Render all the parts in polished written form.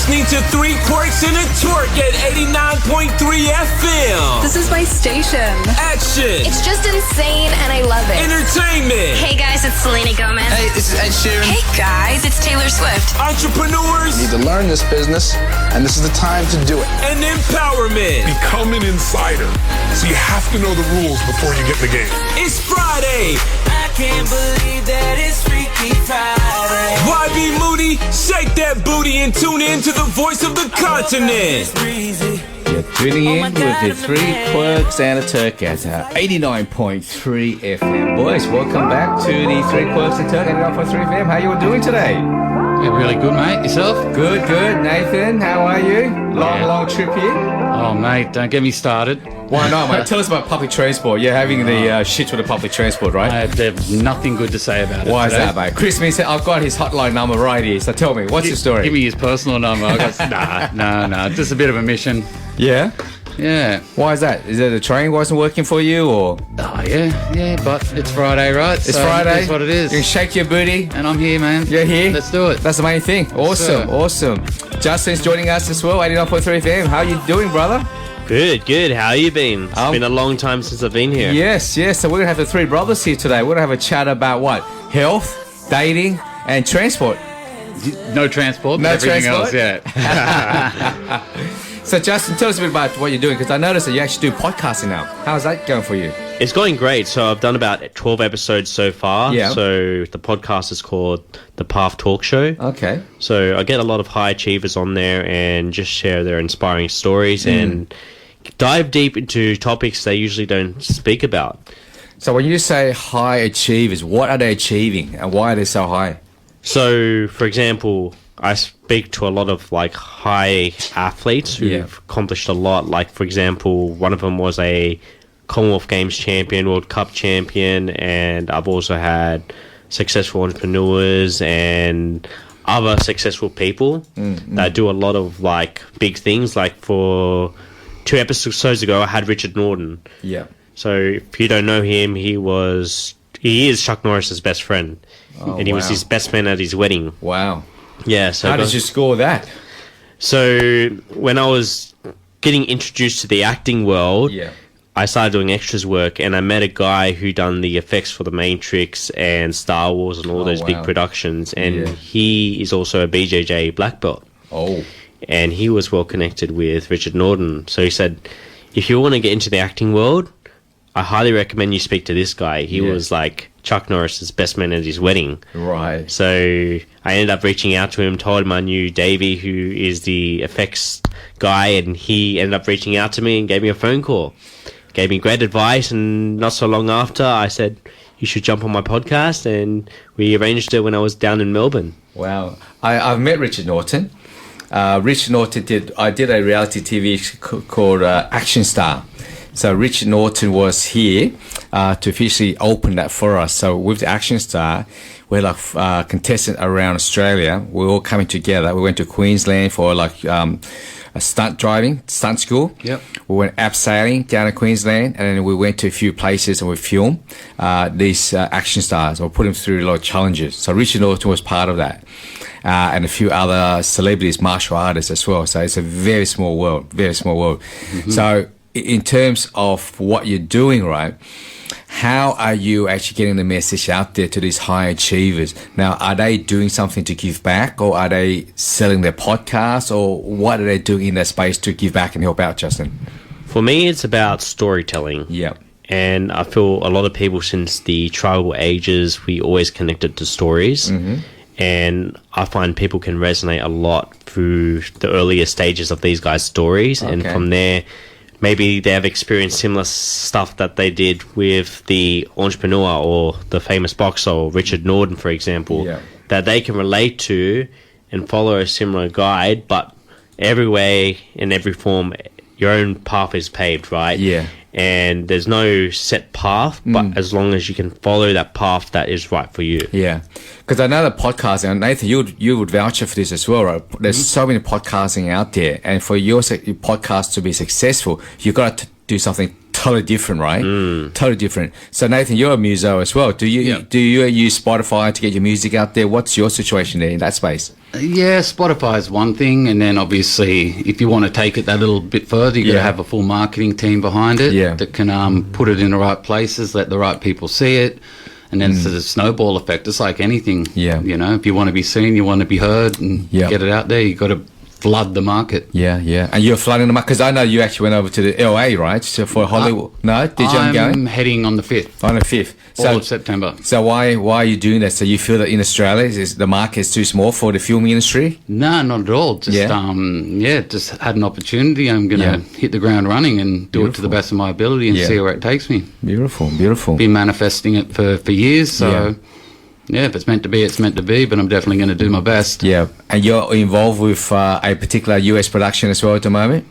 listening to 3 Quirks and a Turk at 89.3 FM. This is my station. Action. It's just insane and I love it. Entertainment. Hey guys, it's Selena Gomez. Hey, this is Ed Sheeran. Hey guys, it's Taylor Swift. Entrepreneurs. You need to learn this business, and this is the time to do it. And empowerment. Become an insider, so you have to know the rules before you get in the game. It's Friday. I can't believe that it's Freaky Friday. YB Moody, shake that booty and tune in to the voice of the continent. You're tuning in with the 3 Quirks and a Turk at 89.3 FM. Boys, welcome back to the 3 Quirks and a Turk at 89.3 FM. How you all doing today? Yeah, really good, mate. Yourself? Good. Nathan, how are you? Long trip here? Oh, mate, don't get me started. Why not, mate? Tell us about public transport. You're having the shit with the public transport, right? I have nothing good to say about it. Why is today. that, mate? Chris said, I've got his hotline number right here, so tell me, what's your story? Give me his personal number. I got, nah, just a bit of a mission. Yeah? Yeah. Why is that? Is it the train wasn't working for you, or? Oh, yeah, but it's Friday, right? It's Friday. That's what it is. You can shake your booty. And I'm here, man. You're here? Let's do it. That's the main thing. Awesome. Justin's joining us as well, 89.3 FM. How you doing, brother? Good. How you been? It's been a long time since I've been here. Yes. So we're going to have the 3 brothers here today. We're going to have a chat about what? Health, dating, and transport. No transport, but No everything transport? else, yeah. So, Justin, tell us a bit about what you're doing, because I noticed that you actually do podcasting now. How's that going for you? It's going great. So I've done about 12 episodes so far. Yeah. So the podcast is called The Path Talk Show. Okay. So I get a lot of high achievers on there and just share their inspiring stories and dive deep into topics they usually don't speak about. So when you say high achievers, what are they achieving and why are they so high? So, for example, I speak to a lot of like high athletes who've accomplished a lot. Like, for example, one of them was a Commonwealth Games champion, World Cup champion, and I've also had successful entrepreneurs and other successful people that do a lot of like big things. Like for 2 episodes ago, I had Richard Norton. Yeah. So if you don't know him, he is Chuck Norris's best friend, and he was his best man at his wedding. Wow. Yeah. So how did you score that? So when I was getting introduced to the acting world, I started doing extras work, and I met a guy who done the effects for The Matrix and Star Wars and all those big productions, and he is also a BJJ black belt. Oh. And he was well connected with Richard Norton. So he said, if you want to get into the acting world, I highly recommend you speak to this guy. He was like Chuck Norris's best man at his wedding. Right. So I ended up reaching out to him, told him I knew Davey, who is the effects guy, and he ended up reaching out to me and gave me a phone call. Gave me great advice, and not so long after, I said, you should jump on my podcast, and we arranged it when I was down in Melbourne. Wow. I've met Richard Norton. Richard Norton I did a reality TV called Action Star. So Richard Norton was here to officially open that for us. So with the Action Star, we're like contestants around Australia. We're all coming together. We went to Queensland for like a stunt school. Yep. We went abseiling down in Queensland, and then we went to a few places and we filmed these action stars. We put them through a lot of challenges. So Richard Norton was part of that. And a few other celebrities, martial artists as well. So it's a very small world. Mm-hmm. So in terms of what you're doing, right, how are you actually getting the message out there to these high achievers? Now, are they doing something to give back, or are they selling their podcast, or what are they doing in that space to give back and help out, Justin? For me, it's about storytelling. Yeah. And I feel a lot of people since the tribal ages, we always connected to stories. Mm-hmm. And I find people can resonate a lot through the earlier stages of these guys' stories. Okay. And from there, maybe they have experienced similar stuff that they did with the entrepreneur or the famous boxer or Richard Norton, for example, that they can relate to and follow a similar guide, but every way, in every form, your own path is paved, right? Yeah. And there's no set path, but as long as you can follow that path that is right for you. Yeah. Because I know that podcasting, and Nathan, you would vouch for this as well, right? There's so many podcasting out there, and for your podcast to be successful, you've got to do something totally different, right? Totally different. So Nathan, you're a muso as well. Do you use Spotify to get your music out there? What's your situation there in that space? Yeah, Spotify is one thing, and then obviously if you want to take it that little bit further, you got to have a full marketing team behind it that can put it in the right places, let the right people see it, and then it's a snowball effect. It's like anything. Yeah. You know, if you want to be seen, you want to be heard, and get it out there, you got to flood the market. Yeah. And you're flooding the market because I know you actually went over to the LA, right? So for Hollywood. No, did you? I'm heading on the 5th. On the 5th. All of September. So why are you doing that? So you feel that in Australia the market is too small for the film industry? No, not at all. Just just had an opportunity. I'm gonna hit the ground running and do it to the best of my ability and see where it takes me. Beautiful. Been manifesting it for years, so if it's meant to be, it's meant to be, but I'm definitely going to do my best. Yeah. And you're involved with a particular US production as well at the moment?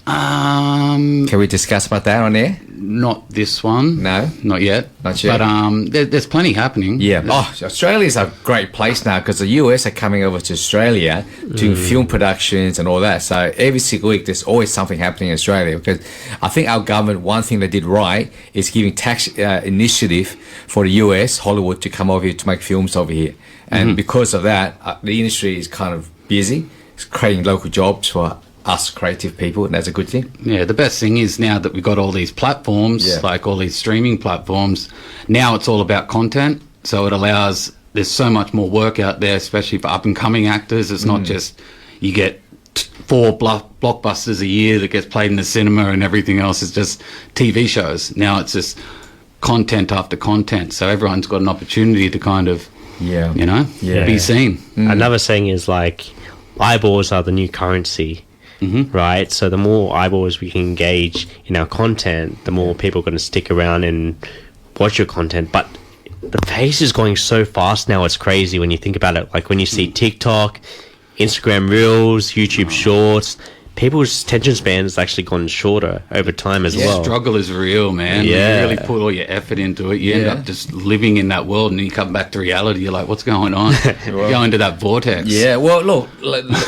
Can we discuss about that on air? Not this one. No? Not yet. Not yet. But there's plenty happening. Yeah. Australia's a great place now because the US are coming over to Australia doing film productions and all that. So every single week there's always something happening in Australia because I think our government, one thing they did right is giving tax initiative for the US, Hollywood, to come over here to make films over here. And because of that, the industry is kind of busy. It's creating local jobs for us creative people, and that's a good thing. Yeah, the best thing is now that we've got all these platforms, like all these streaming platforms, now it's all about content. So it allows, there's so much more work out there, especially for up-and-coming actors. It's not just you get 4 blockbusters a year that gets played in the cinema and everything else is just TV shows. Now it's just content after content. So everyone's got an opportunity to kind of, be seen. Another saying is like, eyeballs are the new currency. Right, so the more eyeballs we can engage in our content, the more people are going to stick around and watch your content. But the pace is going so fast now, it's crazy when you think about it. Like when you see TikTok, Instagram Reels, YouTube Shorts, people's attention span has actually gone shorter over time as well. The struggle is real, man. Yeah. You really put all your effort into it. You end up just living in that world, and you come back to reality. You're like, what's going on? You go into that vortex. Yeah, well, look,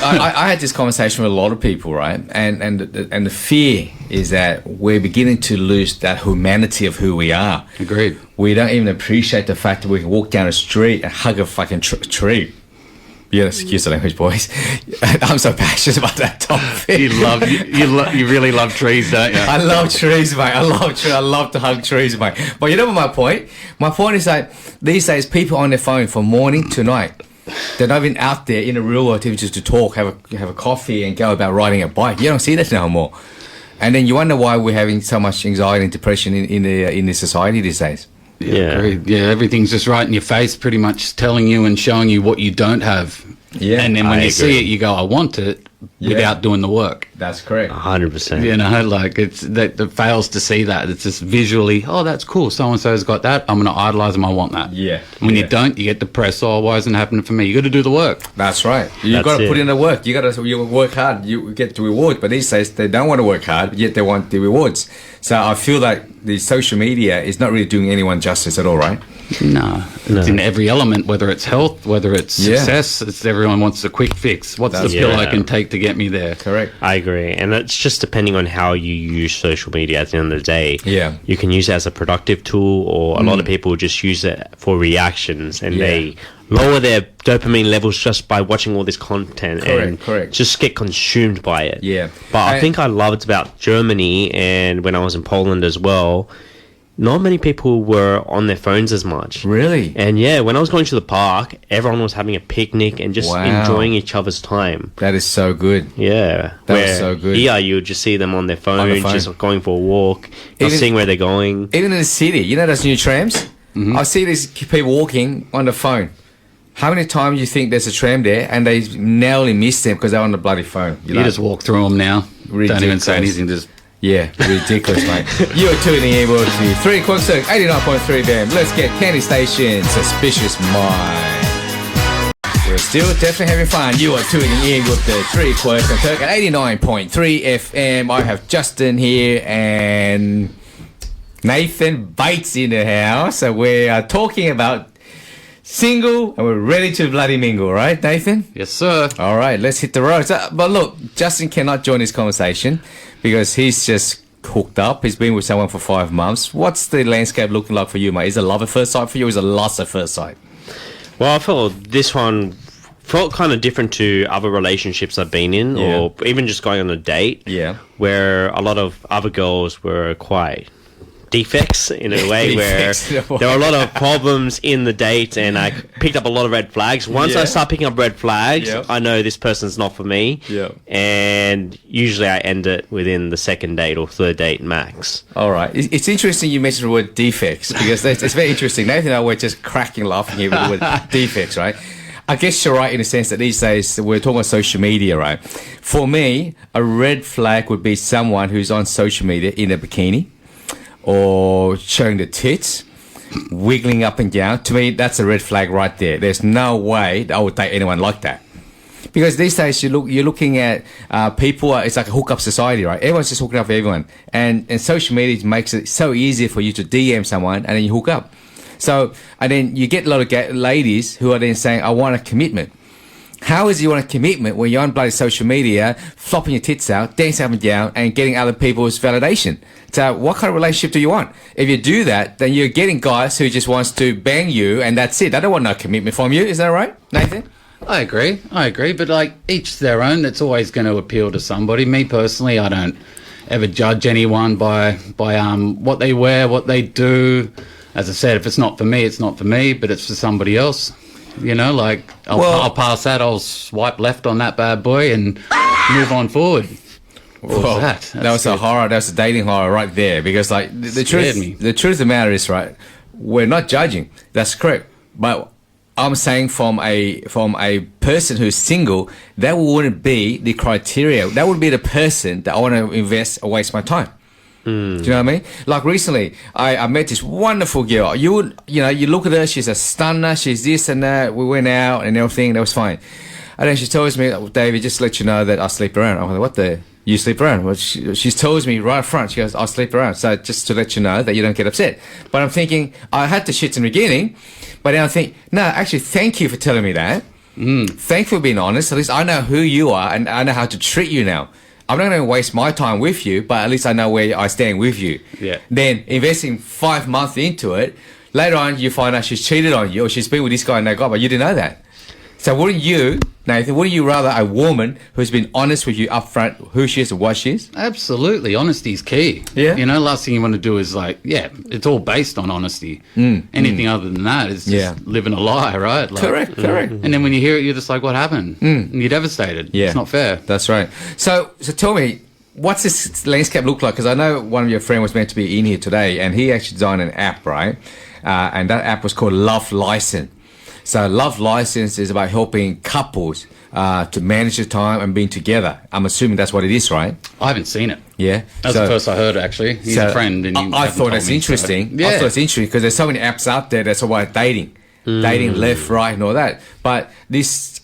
I had this conversation with a lot of people, right? And the fear is that we're beginning to lose that humanity of who we are. Agreed. We don't even appreciate the fact that we can walk down the street and hug a fucking tree. Yeah, excuse the language, boys. I'm so passionate about that topic. You really love trees, don't you? I love trees, mate. I love trees. I love to hug trees, mate. But you know what my point? My point is that these days people are on their phone from morning to night. They're not even out there in the real world just to talk, have a coffee, and go about riding a bike. You don't see that no more. And then you wonder why we're having so much anxiety and depression in the society these days. Yeah, everything's just right in your face, pretty much telling you and showing you what you don't have. Yeah, and then when you see it, you go, "I want it," without doing the work. That's correct. 100%. You know, like it's that fails to see that. It's just visually, oh, that's cool. So and so's got that. I'm going to idolize them. I want that. Yeah. When you don't, you get depressed. Oh, why isn't it happening for me? You got to do the work. That's right. You got to put in the work. You work hard. You get the reward. But these days they don't want to work hard, yet they want the rewards. So I feel like the social media is not really doing anyone justice at all, right? No. It's in every element, whether it's health, whether it's success. It's everyone wants a quick fix. What's the pill I can take to get me there? Correct. I agree. And it's just depending on how you use social media at the end of the day. Yeah. You can use it as a productive tool, or a lot of people just use it for reactions, and they lower their dopamine levels just by watching all this content and just get consumed by it. Yeah. But I think I loved about Germany, and when I was in Poland as well, not many people were on their phones as much. Really? And when I was going to the park, everyone was having a picnic and just enjoying each other's time. That is so good. Yeah. That was so good. Here, you would just see them on their phone, just going for a walk, not seeing where they're going. Even in the city, you know those new trams? I see these people walking on the phone. How many times do you think there's a tram there and they narrowly miss them because they're on the bloody phone? You just walk through them now. Ridiculous. Don't even say anything, just... Yeah, ridiculous, mate. You're tuning in to 3 Quirks, 89.3 FM. Let's get Candy Station, Suspicious Mind. We're still definitely having fun. You are tuning in with the 3 Quirks and Turk at 89.3 FM. I have Justin here and Nathan Bates in the house. So we are talking about single and we're ready to bloody mingle, right, Nathan? Yes, sir. All right, let's hit the road. But look, Justin cannot join this conversation because he's just hooked up. He's been with someone for 5 months. What's the landscape looking like for you, mate? Is it love at first sight for you, or is it lust at first sight? Well, I felt this one felt kind of different to other relationships I've been in, or even just going on a date. Yeah. Where a lot of other girls were quite defects in a way, where there were a lot of problems in the date, and I picked up a lot of red flags. Once I start picking up red flags, I know this person's not for me. And usually I end it within the second date or third date max. All right. It's interesting you mentioned the word defects, because it's very interesting. Nathan and I were just cracking laughing here with the word defects, right? I guess you're right in the sense that these days we're talking about social media, right? For me, a red flag would be someone who's on social media in a bikini, or showing the tits, wiggling up and down. To me, that's a red flag right there. There's no way that I would date anyone like that. Because these days you're looking at people. It's like a hookup society, right? Everyone's just hooking up with everyone, and social media makes it so easy for you to DM someone and then you hook up. So and then you get a lot of ladies who are then saying, "I want a commitment." How is you want a commitment when you're on bloody social media, flopping your tits out, dancing up and down, and getting other people's validation? So what kind of relationship do you want? If you do that, then you're getting guys who just wants to bang you, and that's it. I don't want no commitment from you. Is that right, Nathan? I agree. But like, each their own. It's always going to appeal to somebody. Me personally, I don't ever judge anyone by what they wear, what they do. As I said, if it's not for me, it's not for me, but it's for somebody else. You know, like, I'll pass that, I'll swipe left on that bad boy and move on forward. What was that? That was a horror. That was a dating horror right there. Because, like, the truth of the matter is, right, we're not judging. That's correct. But I'm saying from a person who's single, that wouldn't be the criteria. That would be the person that I want to invest or waste my time. Do you know what I mean? Like recently, I met this wonderful girl. You look at her, she's a stunner, she's this and that. We went out and everything, that was fine. And then she tells me, "Oh, David, just to let you know that I sleep around." I'm like, "What the? You sleep around?" Well, she tells me right up front, she goes, "I sleep around." So just to let you know that you don't get upset. But I'm thinking, I had the shits in the beginning, but then I think, no, actually, thank you for telling me that. Thank you for being honest. At least I know who you are and I know how to treat you now. I'm not going to waste my time with you, but at least I know where I stand with you. Yeah. Then investing 5 months into it, later on you find out she's cheated on you or she's been with this guy and that guy, but you didn't know that. So wouldn't you, Nathan, wouldn't you rather a woman who's been honest with you up front, who she is and what she is? Absolutely. Honesty is key. Yeah. You know, last thing you want to do is like, it's all based on honesty. Anything other than that is just living a lie, right? Like, Correct. And then when you hear it, you're just like, what happened? And you're devastated. Yeah. It's not fair. That's right. So tell me, what's this landscape look like? Because I know one of your friends was meant to be in here today, and he actually designed an app, right? And that app was called Love License. So Love License is about helping couples to manage their time and being together. I'm assuming that's what it is, right? I haven't seen it. Yeah. That's the first I heard, actually. He's a friend. And I thought that's interesting. Yeah. I thought it's interesting because there's so many apps out there that's about dating. Dating left, right, and all that. But this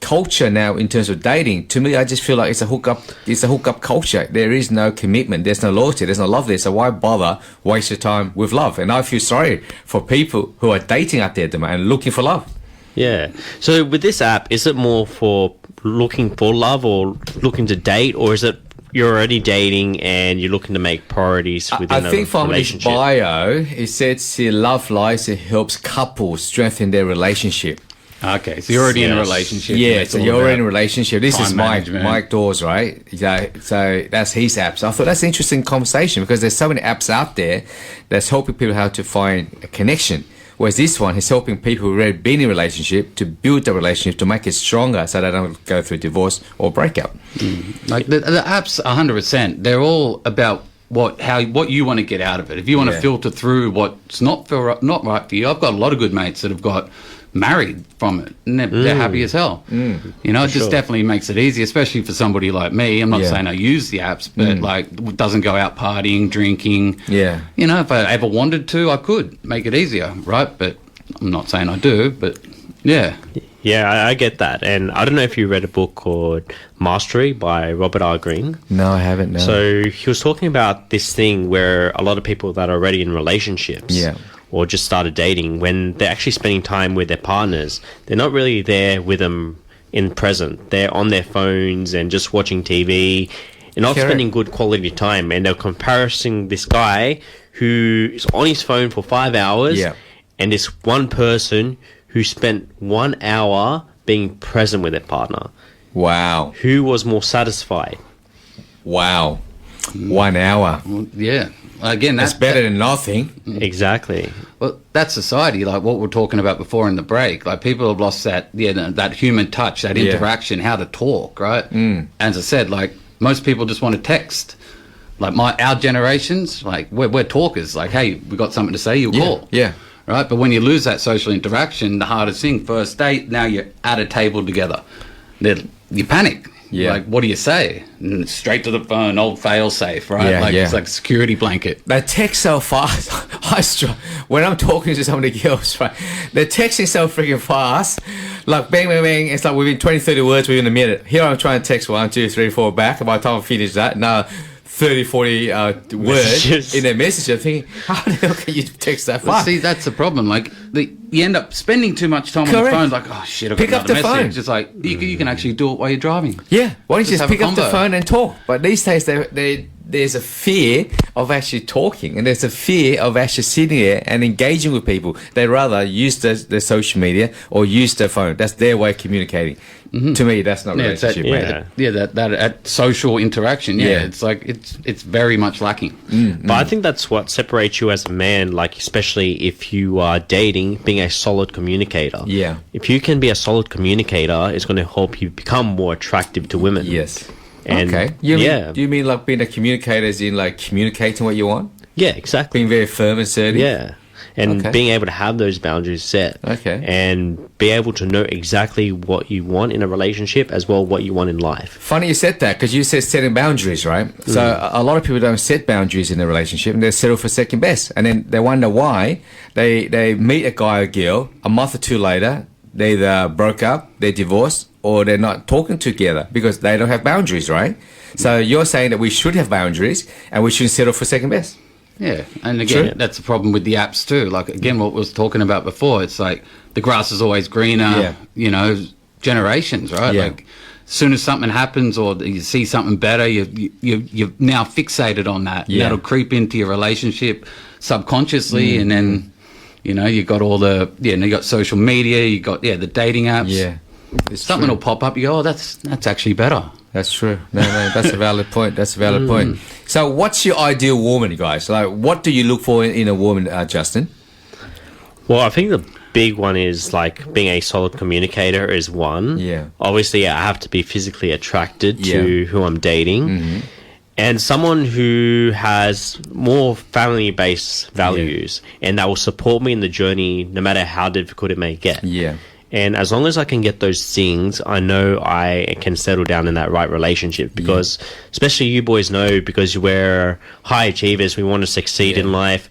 culture now in terms of dating, to me, I just feel like it's a hookup culture. There is no commitment, there's no loyalty, there's no love there. So why bother waste your time with love? And I feel sorry for people who are dating out there and looking for love. Yeah. So with this app, is it more for looking for love or looking to date, or is it you're already dating and you're looking to make priorities within a relationship? I think from his bio, it says here, Love License helps couples strengthen their relationship. Okay, so you're already in a relationship. Yeah, so you're already in a relationship. This is management. Mike Dawes, right? Yeah, so that's his app. So I thought that's an interesting conversation because there's so many apps out there that's helping people how to find a connection. Whereas this one is helping people who already been in a relationship to build the relationship, to make it stronger so they don't go through divorce or breakup. Like the apps, 100%, they're all about what you want to get out of it. If you want to filter through what's not right for you, I've got a lot of good mates that have got married from it and they're happy as hell. You know, it just definitely makes it easy, especially for somebody like me. I'm not saying I use the apps, but like doesn't go out partying, drinking. You know, if I ever wanted to, I could make it easier, right? But I'm not saying I do, but yeah, I get that. And I don't know if you read a book called Mastery by Robert R. Greene. No, I haven't. No. So he was talking about this thing where a lot of people that are already in relationships or just started dating, when they're actually spending time with their partners, they're not really there with them in present. They're on their phones and just watching TV. and not Correct. spending good quality time. And they're comparing this guy who is on his phone for 5 hours, Yeah. and this one person who spent 1 hour being present with their partner. Wow. Who was more satisfied? Wow. 1 hour. Well, yeah. Again, That's better than nothing. Exactly. Well, that's society, like what we we're talking about before in the break. Like people have lost that human touch, that Yeah. interaction, how to talk, right? As I said, like most people just want to text. Like our generations, like we're talkers. Like, hey, we got something to say, you call. Yeah. Right? But when you lose that social interaction, the hardest thing, first date, now you're at a table together. Then you panic. Yeah. Like, what do you say? And it's straight to the phone, old fail safe, right? Yeah, like yeah. it's like a security blanket. They text so fast. When I'm talking to some of the girls, right, they're texting so freaking fast. Like, bang, bang, bang. It's like within 20, 30 words within a minute. Here I'm trying to text 1, 2, 3, 4 back. And by the time I finish that, now 30, 40 words Messages. in a message. I'm thinking, how the hell can you text that But fast? see, that's the problem. Like, you end up spending too much time on Correct. the phone. Like, oh shit, I've got Pick up another the phone. message. It's like you can actually do it while you're driving. Yeah, why don't you Just just have a pick up the convo. phone and talk? But these days, there's a fear of actually talking, and there's a fear of actually sitting there and engaging with people. They rather use the social media or use their phone. That's their way of communicating. To me, that's not Yeah, it's that, relationship, mate. that social interaction. Yeah, Yeah. it's like it's very much lacking. But I think that's what separates you as a man, like especially if you are dating, being a solid communicator. Yeah. If you can be a solid communicator, it's going to help you become more attractive to women. Yes. And Okay. Do you mean like being a communicator as in like communicating what you want? Yeah, exactly. Being very firm and assertive? Yeah. And Okay. being able to have those boundaries set. Okay. And be able to know exactly what you want in a relationship as well what you want in life. Funny you said that because you said setting boundaries, right? So a lot of people don't set boundaries in a relationship and they settle for second best. And then they wonder why they meet a guy or girl, a month or two later, they either broke up, they're divorced, or they're not talking together because they don't have boundaries, right? So you're saying that we should have boundaries and we shouldn't settle for second best. Yeah, and again, True. that's the problem with the apps too. Like again, what we was talking about before, it's like the grass is always greener. Yeah. You know, generations, right? Yeah. Like, as soon as something happens or you see something better, you're now fixated on that. Yeah. That'll creep into your relationship subconsciously, and then you got all the you got social media, you got the dating apps. Yeah. It's Something true. will pop up. You go, oh, that's actually better. That's true. No, that's a valid point. That's a valid point. So, what's your ideal woman, guys? Like, what do you look for in a woman, Justin? Well, I think the big one is like being a solid communicator is one. Yeah. Obviously, I have to be physically attracted to Yeah. who I'm dating. And someone who has more family-based values and that will support me in the journey no matter how difficult it may get. Yeah. And as long as I can get those things, I know I can settle down in that right relationship because especially you boys know because we're high achievers, we want to succeed in life.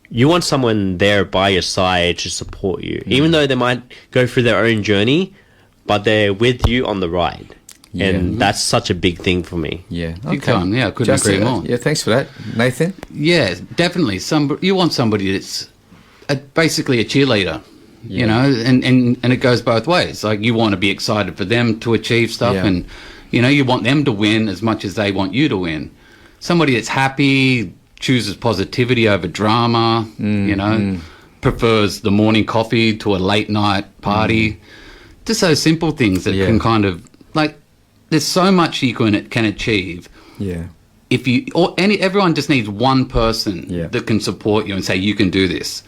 You want someone there by your side to support you, even though they might go through their own journey, but they're with you on the ride. And that's such a big thing for me. Yeah. Big time. Yeah, I couldn't agree more. Yeah, thanks for that. Nathan? Yeah, definitely. You want somebody that's basically a cheerleader, you know, and it goes both ways. Like you want to be excited for them to achieve stuff, and you want them to win as much as they want you to win. Somebody that's happy, chooses positivity over drama, prefers the morning coffee to a late night party. Just those simple things that can kind of like. There's so much you can achieve. Yeah. If everyone just needs one person that can support you and say you can do this.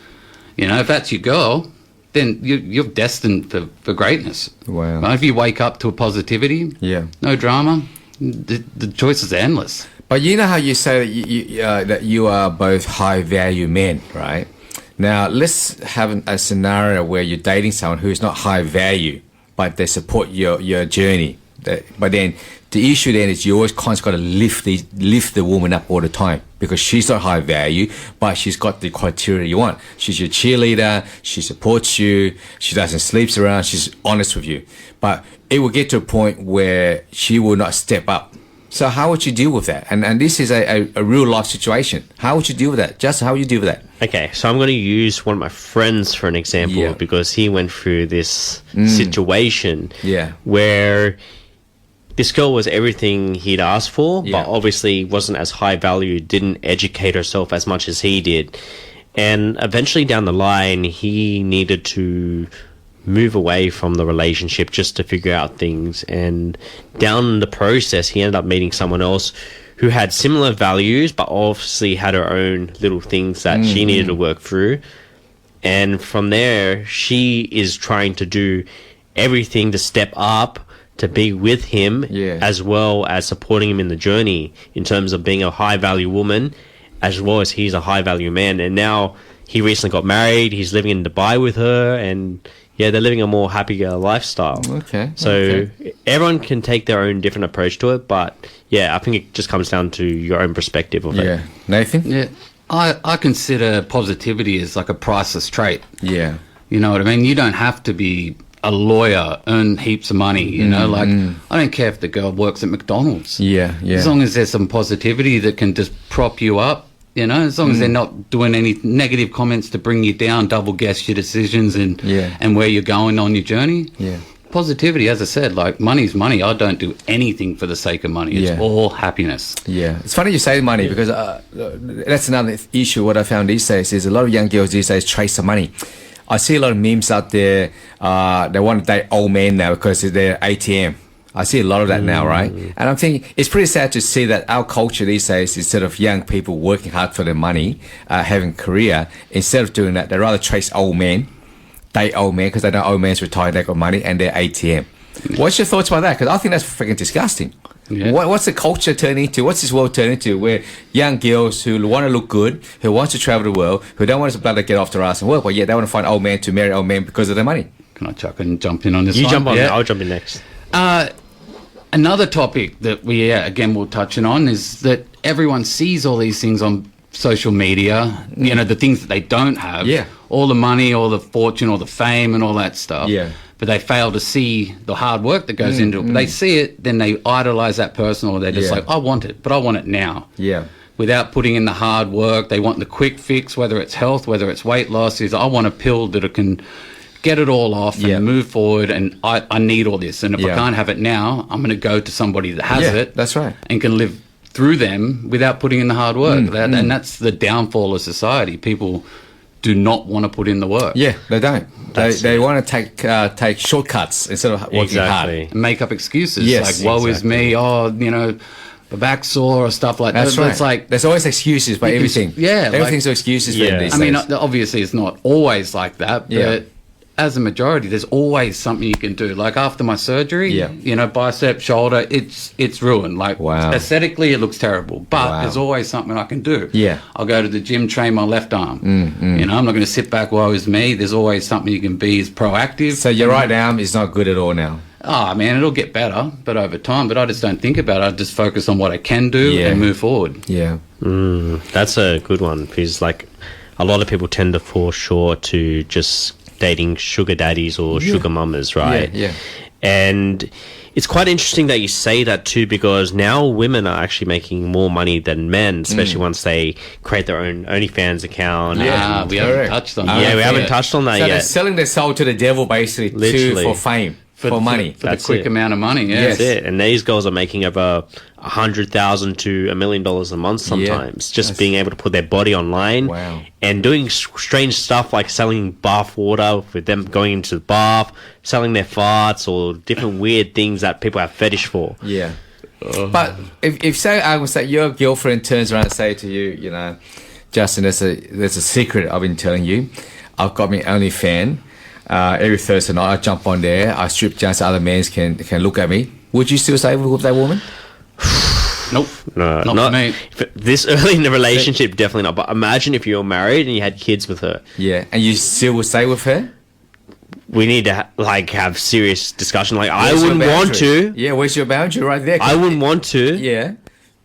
If that's your girl, then you're destined for greatness. Wow. But if you wake up to a positivity, no drama, the choices are endless. But you know how you say that you are both high value men, right? Now let's have a scenario where you're dating someone who is not high value, but they support your journey. But then the issue then is you always constantly got to lift the woman up all the time because she's not high value, but she's got the criteria you want. She's your cheerleader. She supports you. She doesn't sleep around. She's honest with you. But it will get to a point where she will not step up. So how would you deal with that? And this is a real life situation. How would you deal with that? Just how would you deal with that? Okay, so I'm going to use one of my friends for an example because he went through this situation where this girl was everything he'd asked for, Yeah. but obviously wasn't as high value, didn't educate herself as much as he did. And eventually down the line, he needed to move away from the relationship just to figure out things. And down the process, he ended up meeting someone else who had similar values, but obviously had her own little things that she needed to work through. And from there, she is trying to do everything to step up to be with him, as well as supporting him in the journey in terms of being a high value woman, as well as he's a high value man. And now he recently got married. He's living in Dubai with her, and yeah, they're living a more happier lifestyle. Okay. So everyone can take their own different approach to it, but yeah, I think it just comes down to your own perspective of it. Yeah. Nathan? Yeah. I consider positivity as like a priceless trait. Yeah. You know what I mean? You don't have to be a lawyer, earn heaps of money, you know? Like, I don't care if the girl works at McDonald's. Yeah, yeah. As long as there's some positivity that can just prop you up, you know? As long as they're not doing any negative comments to bring you down, double guess your decisions and where you're going on your journey. Yeah. Positivity, as I said, like, money's money. I don't do anything for the sake of money. It's all happiness. Yeah. It's funny you say money because that's another issue. What I found these days is a lot of young girls these days chase the money. I see a lot of memes out there. They want to date old men now because they're ATM. I see a lot of that now, right? And I'm thinking it's pretty sad to see that our culture these days, instead of young people working hard for their money, having a career, instead of doing that, they rather chase old men, date old men because they know old men's retired, they got money, and they're ATM. What's your thoughts about that? Because I think that's freaking disgusting. Yeah. What's the culture turning into? What's this world turning into? Where young girls who want to look good, who want to travel the world, who don't want to bloody get off their ass and work, but yet they want to find old men to marry old men because of their money. Can I chuck and jump in on this You one? jump on, I'll jump in next. Another topic that we, again, will touch on is that everyone sees all these things on social media, you know, the things that they don't have. Yeah. All the money, all the fortune, all the fame and all that stuff. Yeah. But they fail to see the hard work that goes into it. But they see it, then they idolize that person, or they're just like, I want it, but I want it now. Yeah. Without putting in the hard work, they want the quick fix, whether it's health, whether it's weight loss. Is I want a pill that it can get it all off and move forward, and I need all this. And if I can't have it now, I'm going to go to somebody that has it. That's right. And can live through them without putting in the hard work. And that's the downfall of society. People do not want to put in the work. Yeah, they don't. They want to take shortcuts instead of working hard. And make up excuses. Yes, like, woe is me, you know, the back sore or stuff like that. That's right. It's like, there's always excuses for everything. Yeah. Everything's excuses for them these I mean, days. obviously it's not always like that, but as a majority, there's always something you can do. Like after my surgery, you know, bicep, shoulder, it's ruined. Like aesthetically, it looks terrible, but there's always something I can do. Yeah. I'll go to the gym, train my left arm. You know, I'm not going to sit back, woe is me. There's always something you can be is proactive. So your right arm is not good at all now. Oh, man, it'll get better, but over time. But I just don't think about it. I just focus on what I can do and move forward. Yeah. That's a good one, because like a lot of people tend to fall short to just dating sugar daddies or sugar mamas, right? Yeah. And it's quite interesting that you say that too, because now women are actually making more money than men, especially once they create their own OnlyFans account. Yeah, we haven't touched on that. Yeah, we haven't touched on that So yet. they're selling their soul to the devil basically for fame, for money. For the quick amount of money, That's it. And these girls are making over $100,000 to $1 million a month sometimes, just being able to put their body online and doing strange stuff like selling bath water, with them going into the bath, selling their farts, or different weird things that people have fetish for. Yeah. But if say I would say your girlfriend turns around and say to you, you know, Justin, there's a secret I've been telling you. I've got my OnlyFans. Every Thursday night I jump on there, I strip down so other men can look at me. Would you still stay with that woman? Nope. No, not for me. This early in the relationship, definitely not. But imagine if you were married and you had kids with her. Yeah, and you still would stay with her? We need to have serious discussion. Like, I wouldn't want to. Yeah, where's your boundary right there? I wouldn't want to. Yeah.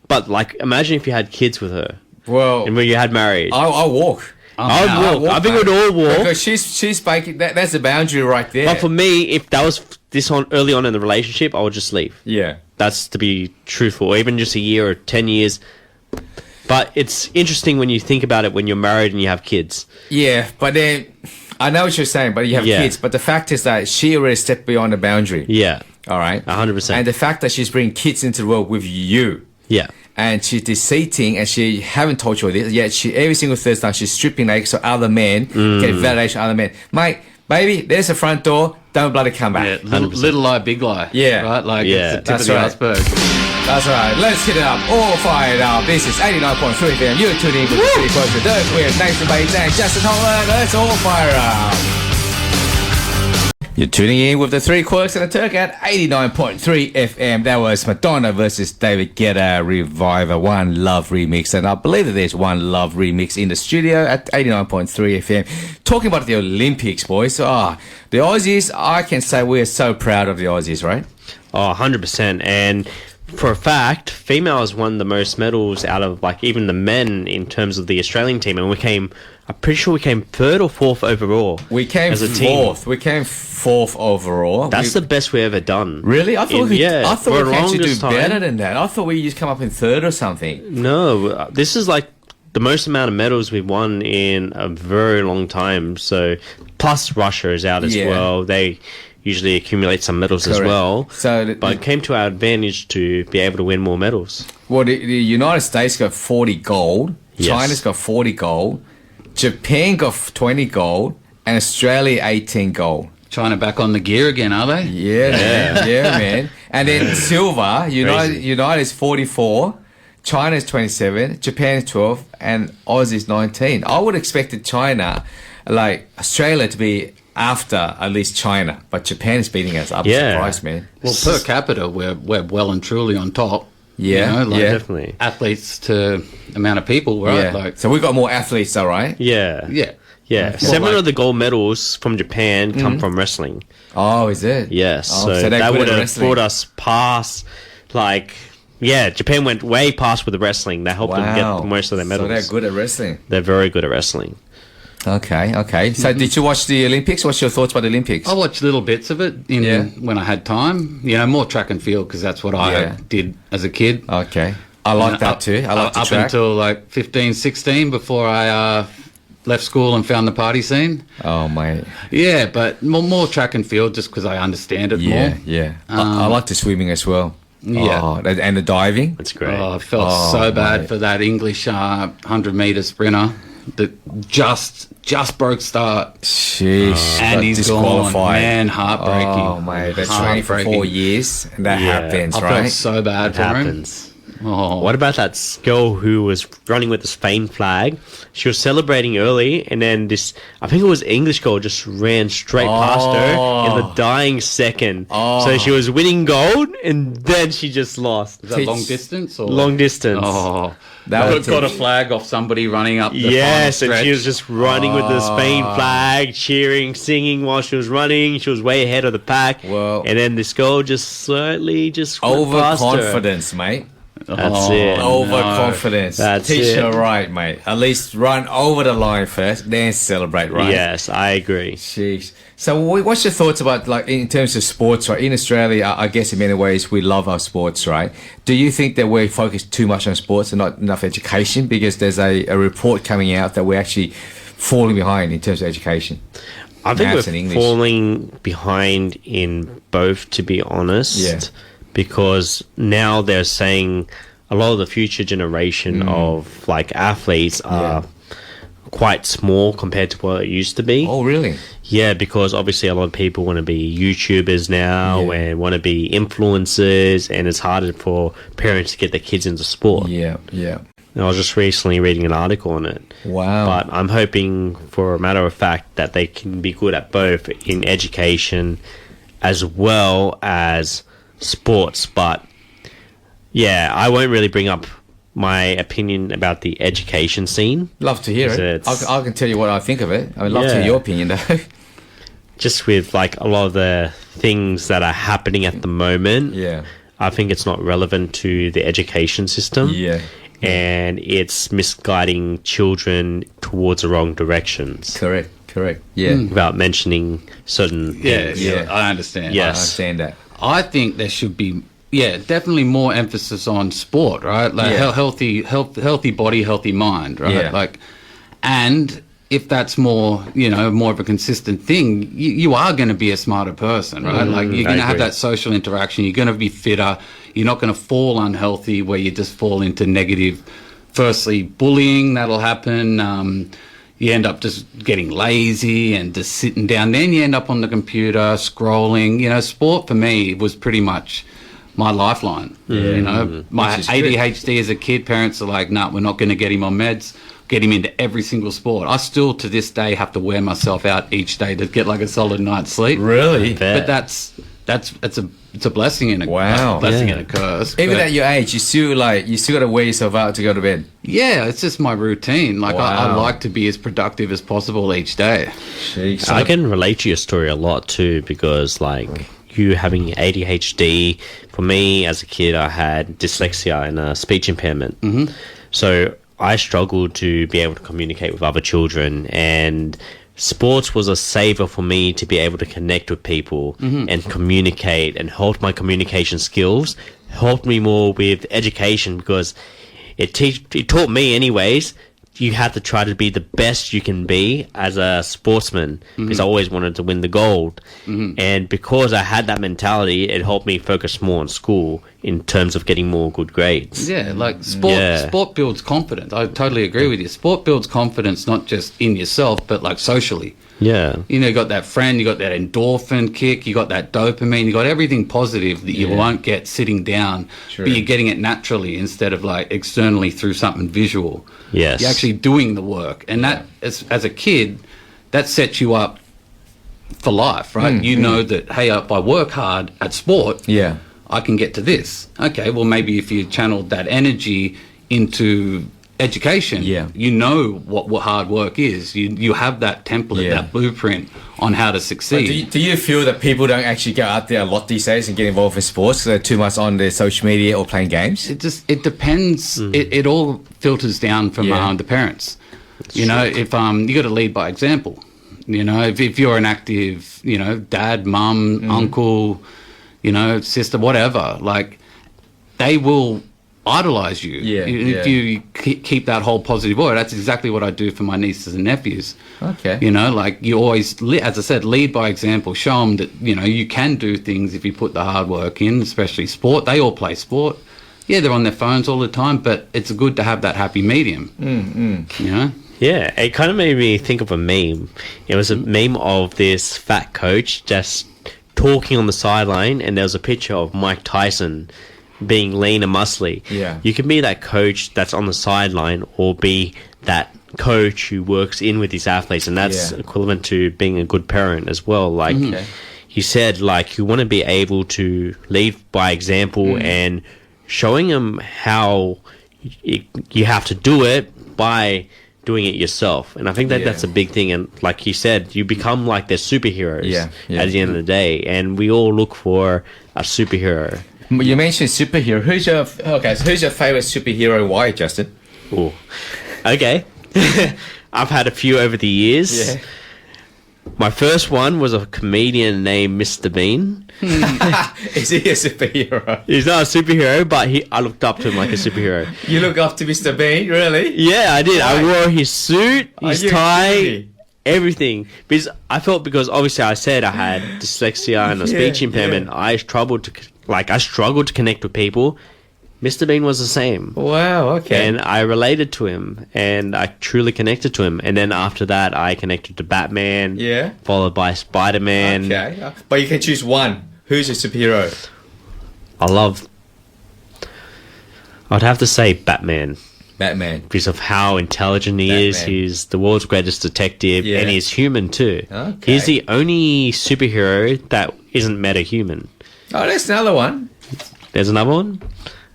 But like, imagine if you had kids with her. Well, and when you had married. I'll walk. I'll walk. I think we'd all walk. Because she's making that's the boundary right there. But for me, if that was early on in the relationship, I would just leave. Yeah. That's to be truthful. Or even just a year or 10 years. But it's interesting when you think about it when you're married and you have kids. Yeah, but then I know what you're saying, but you have kids. But the fact is that she already stepped beyond the boundary. Yeah. All right. 100%. And the fact that she's bringing kids into the world with you. Yeah. And she's deceiving, and she haven't told you this, yet she every single Thursday night she's stripping naked so other men get validation from other men. Mate, baby, there's the front door. Don't bloody come back. Yeah, little lie, big lie. Yeah. Right? Like, Yeah, it's the tip of that's the right. iceberg. That's right. Let's hit it up. All fired up. This is 89.3 FM. You're tuning in with the City Quirks with Turk, with Nathan Bates and Justin Holland. Let's all fire up. You're tuning in with the Three Quirks and the Turk at 89.3 FM. That was Madonna versus David Guetta Reviver One Love remix. And I believe that there's One Love remix in the studio at 89.3 FM. Talking about the Olympics, boys. The Aussies, I can say we're so proud of the Aussies, right? Oh, 100%. And for a fact, females won the most medals out of like even the men in terms of the Australian team. And I'm pretty sure we came third or fourth overall. We came as a team. fourth. We came fourth overall. That's the best we've ever done. Really? I thought we for could the actually do longest time. better than that. I thought we just come up in third or something. No, this is like the most amount of medals we've won in a very long time. So, plus Russia is out as Yeah. well. They usually accumulate some medals as Correct. well. So But it came to our advantage to be able to win more medals. Well, the United States got 40 gold. Yes. China's got 40 gold. Japan got 20 gold. And Australia 18 gold. China back on the gear again, are they? Yeah, man. Yeah, man. And then silver, United is 44. China is 27. Japan is 12. And Oz is 19. I would have expected China, like Australia, to be after at least China. But Japan is beating us. I'm surprised, man. Well, per capita, we're well and truly on top. Yeah, You know, like yeah. Definitely. athletes to amount of people, right? Yeah. Like, So we got more athletes, though, right? Yeah. yeah. Yeah. Well, 7 like- of the gold medals from Japan come from wrestling. Oh, is it? Yes. Oh, so they're that good would at have wrestling. brought us past, like, yeah, Japan went way past with the wrestling. That helped them get most of their medals. So they're good at wrestling. They're very good at wrestling. Okay. So did you watch the Olympics? What's your thoughts about the Olympics? I watched little bits of it when I had time. You know, more track and field because that's what I did as a kid. Okay. I like that too. I like the up track. until like 15, 16 before I left school and found the party scene. Oh, mate. Yeah, but more track and field just because I understand it more. Yeah. I like the swimming as well. Yeah. Oh, and the diving. That's great. Oh, I felt so bad mate. for that English 100-meter sprinter that just broke start. Sheesh. And got he's disqualified. gone. Man, heartbreaking. Oh, mate. They're training for 4 years. And that Yeah. happens, I right? felt so bad It for him. happens. Oh. What about that girl who was running with the Spain flag? She was celebrating early, and then this, I think it was English girl, just ran straight past her in the dying second. So she was winning gold, and then she just lost. Is that long distance? Or? Long distance. Oh, That that would got a teach- flag off somebody running up the Yes, final and she stretch. was just running with the Spain flag, cheering, singing while she was running. She was way ahead of the pack. Well- and then this girl just slightly just went past her. Overconfidence, mate. That's it. Overconfidence. That's Teach it. her right, mate. At least run over the line first, then celebrate, right? Yes, I agree. Jeez. So what's your thoughts about, like, in terms of sports, right? In Australia, I guess in many ways we love our sports, right? Do you think that we focus too much on sports and not enough education? Because there's a report coming out that we're actually falling behind in terms of education. I think Maths and we're English. falling behind in both, to be honest. Yeah. Because now they're saying a lot of the future generation of like athletes are quite small compared to what it used to be. Oh, really? Yeah, because obviously a lot of people want to be YouTubers now Yeah. and want to be influencers, and it's harder for parents to get their kids into sport. Yeah. And I was just recently reading an article on it. Wow. But I'm hoping, for a matter of fact, that they can be good at both in education as well as sports. But yeah, I won't really bring up my opinion about the education scene. Love to hear it. It's- I can tell you what I think of it. I would love to hear Yeah. your opinion, though. Just with like a lot of the things that are happening at the moment, Yeah. I think it's not relevant to the education system. Yeah. And it's misguiding children towards the wrong directions. Correct. Yeah. Without mentioning certain Yeah, things. yeah, I understand. Yeah. I understand that. I think there should be, definitely more emphasis on sport, right? Like Yeah. healthy body, healthy mind, right? Yeah. Like, and if that's more, more of a consistent thing, you are going to be a smarter person, right? Like you're going to have that social interaction. You're going to be fitter. You're not going to fall unhealthy where you just fall into negative. Firstly, bullying, that'll happen. You end up just getting lazy and just sitting down. Then you end up on the computer scrolling. Sport for me was pretty much my lifeline. My ADHD as a kid, parents are like, nah, we're not going to get him on meds. Get him into every single sport. I still to this day have to wear myself out each day to get like a solid night's sleep. Really? But it's a blessing and a blessing and a curse. Even at your age, you still got to wear yourself out to go to bed. Yeah, it's just my routine. Like I like to be as productive as possible each day. Jeez. I can relate to your story a lot too, because like you having ADHD, for me as a kid, I had dyslexia and a speech impairment. So I struggled to be able to communicate with other children, and sports was a saver for me to be able to connect with people and communicate, and helped my communication skills, helped me more with education, because it taught me anyways, you have to try to be the best you can be as a sportsman, because I always wanted to win the gold. And because I had that mentality, it helped me focus more on school in terms of getting more good grades. Yeah, like sport builds confidence. I totally agree with you. Sport builds confidence not just in yourself, but like socially. Yeah. You got that friend, you got that endorphin kick, you got that dopamine, you got everything positive that you won't get sitting down, but you're getting it naturally instead of like externally through something visual. Yes. You're actually doing the work. And that, as a kid, that sets you up for life, right? You know that, hey, if I work hard at sport, I can get to this. Okay, well, maybe if you channeled that energy into education, you know what hard work is. You have that template, that blueprint on how to succeed. Do you feel that people don't actually go out there a lot these days and get involved in sports because they're too much on their social media or playing games? It depends. It all filters down from the parents. If you got to lead by example. If you're an active, dad, mum, uncle, sister, whatever, like they will idolize you. If you keep that whole positive aura. That's exactly what I do for my nieces and nephews. Okay. Like you always, as I said, lead by example. Show them that, you can do things if you put the hard work in, especially sport. They all play sport. Yeah, they're on their phones all the time, but it's good to have that happy medium. Yeah, it kind of made me think of a meme. It was a meme of this fat coach just talking on the sideline, and there was a picture of Mike Tyson being lean and muscly. Yeah. You can be that coach that's on the sideline, or be that coach who works in with these athletes, and that's equivalent to being a good parent as well. Like you said, like you want to be able to lead by example and showing them how you have to do it by doing it yourself. And I think that that's a big thing. And like you said, you become like their superheroes at the end of the day, and we all look for a superhero. You mentioned superhero. Who's your favorite superhero? Why, Justin? Ooh. Okay. I've had a few over the years. My first one was a comedian named Mr. Bean. Is he a superhero? He's not a superhero, but I looked up to him like a superhero. You look up to Mr. Bean, really? Yeah, I did. Why? I wore his suit, his tie, everything. Because obviously I said I had dyslexia and a speech impairment. I struggled to connect with people. Mr. Bean was the same. Wow, okay. And I related to him, and I truly connected to him. And then after that, I connected to Batman. Yeah. Followed by Spider-Man. Okay. But you can choose one. Who's your superhero? I'd have to say Batman. Batman. Because of how intelligent he is. He's the world's greatest detective, and he's human too. Okay. He's the only superhero that isn't meta-human. Oh, there's another one. There's another one?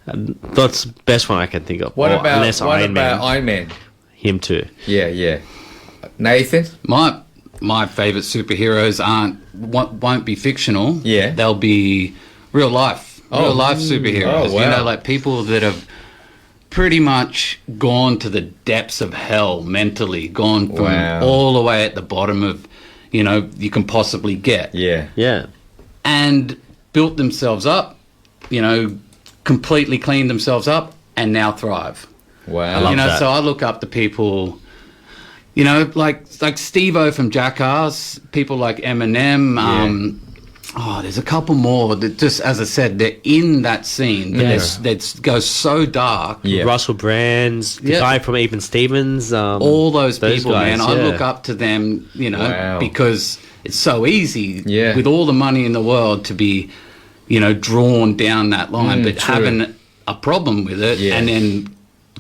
That's the best one I can think of. What about Iron Man? Iron Man? Him too. Yeah. Nathan? My favourite superheroes won't be fictional. Yeah. They'll be real life superheroes. Oh, wow. Like people that have pretty much gone to the depths of hell mentally, gone from all the way at the bottom of, you can possibly get. Yeah. And built themselves up, completely cleaned themselves up, and now thrive. Wow. I love that. So I look up to people, You know, like Steve-O from Jackass, people like Eminem. There's a couple more that just, as I said, they're in that scene. That goes so dark. Yeah. Russell Brands, the guy from Even Stevens. All those people, guys, man. I look up to them, you know, because it's so easy Yeah. with all the money in the world to be, you know, drawn down that line. But true. having a problem with it Yeah. and then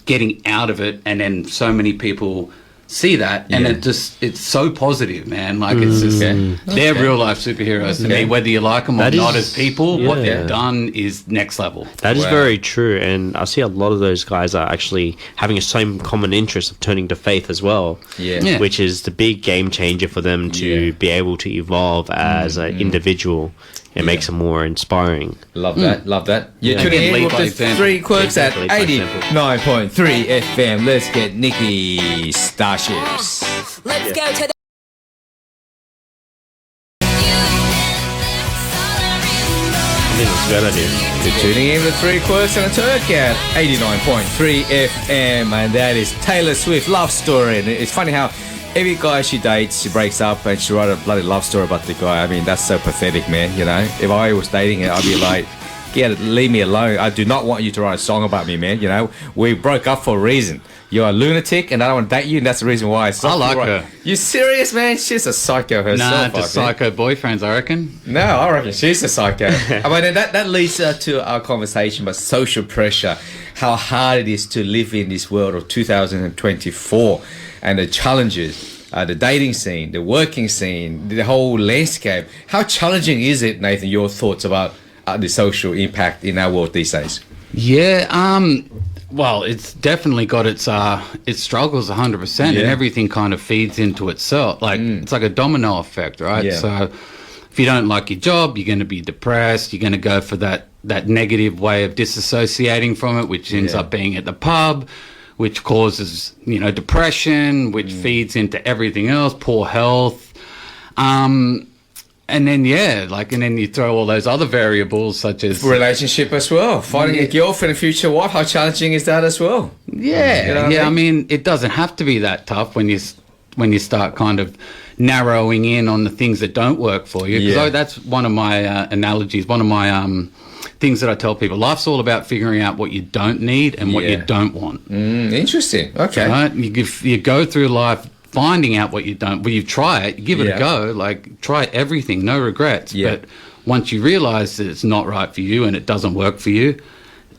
getting out of it, and then so many people see that, and it's so positive, man. Like, it's just they're real life superheroes to me, whether you like them or not as people. What they've done is next level. That is very true, and I see a lot of those guys are actually having the same common interest of turning to faith as well, which is the big game changer for them to be able to evolve as an individual. It makes them more inspiring. Love that. You're tuning in with the 3 Quirks at 89.3 FM. Let's get Nikki Starships. Let's go to the. You're tuning in with 3 Quirks and a Turk at 89.3 FM, and that is Taylor Swift Love Story. And it's funny how every guy she dates, she breaks up and she writes a bloody love story about the guy. I mean, that's so pathetic, man, you know. If I was dating her, I'd be like, leave me alone. I do not want you to write a song about me, man, you know. We broke up for a reason. You're a lunatic and I don't want to date you, and that's the reason why I like her. You serious, man? She's a psycho herself. Nah, just psycho boyfriends, I reckon. No, I reckon she's a psycho. I mean, that leads to our conversation about social pressure, how hard it is to live in this world of 2024, and the challenges, the dating scene, the working scene, the whole landscape. How challenging is it, Nathan, your thoughts about the social impact in our world these days? Yeah, well, it's definitely got its struggles 100%, and everything kind of feeds into itself. Like, it's like a domino effect, right? Yeah. So if you don't like your job, you're going to be depressed. You're going to go for that negative way of disassociating from it, which ends up being at the pub, which causes, you know, depression, which feeds into everything else, poor health. And then, and then you throw all those other variables such as relationship as well. Finding a girlfriend and future wife, how challenging is that as well? Yeah, you know I mean, it doesn't have to be that tough when you start kind of narrowing in on the things that don't work for you. Because that's one of my analogies, one of my things that I tell people. Life's all about figuring out what you don't need and what you don't want. Interesting. Okay. Right? You go through life finding out what you don't. Well, you try it, you give it a go, like try everything, no regrets. But once you realise that it's not right for you and it doesn't work for you,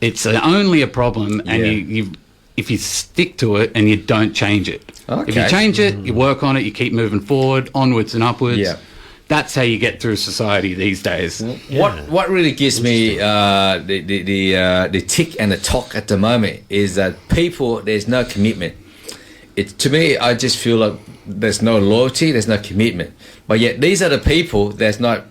it's only a problem. And if you stick to it and you don't change it. If you change it, you work on it, you keep moving forward, onwards and upwards. That's how you get through society these days. What really gives me the tick and the talk at the moment is that people, there's no commitment. To me, I just feel like there's no loyalty, there's no commitment. But yet these are the people that's not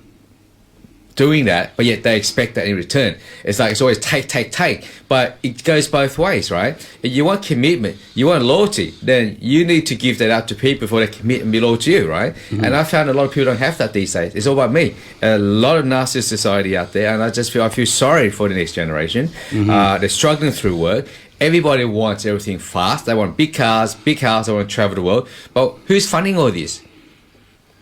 doing that, but yet they expect that in return. It's like it's always take. But it goes both ways, right? If you want commitment, you want loyalty, then you need to give that out to people before they commit and be loyal to you, right? And I found a lot of people don't have that these days. It's all about me. A lot of narcissist society out there, and I feel sorry for the next generation. They're struggling through work. Everybody wants everything fast. They want big cars. They want to travel the world. But who's funding all this?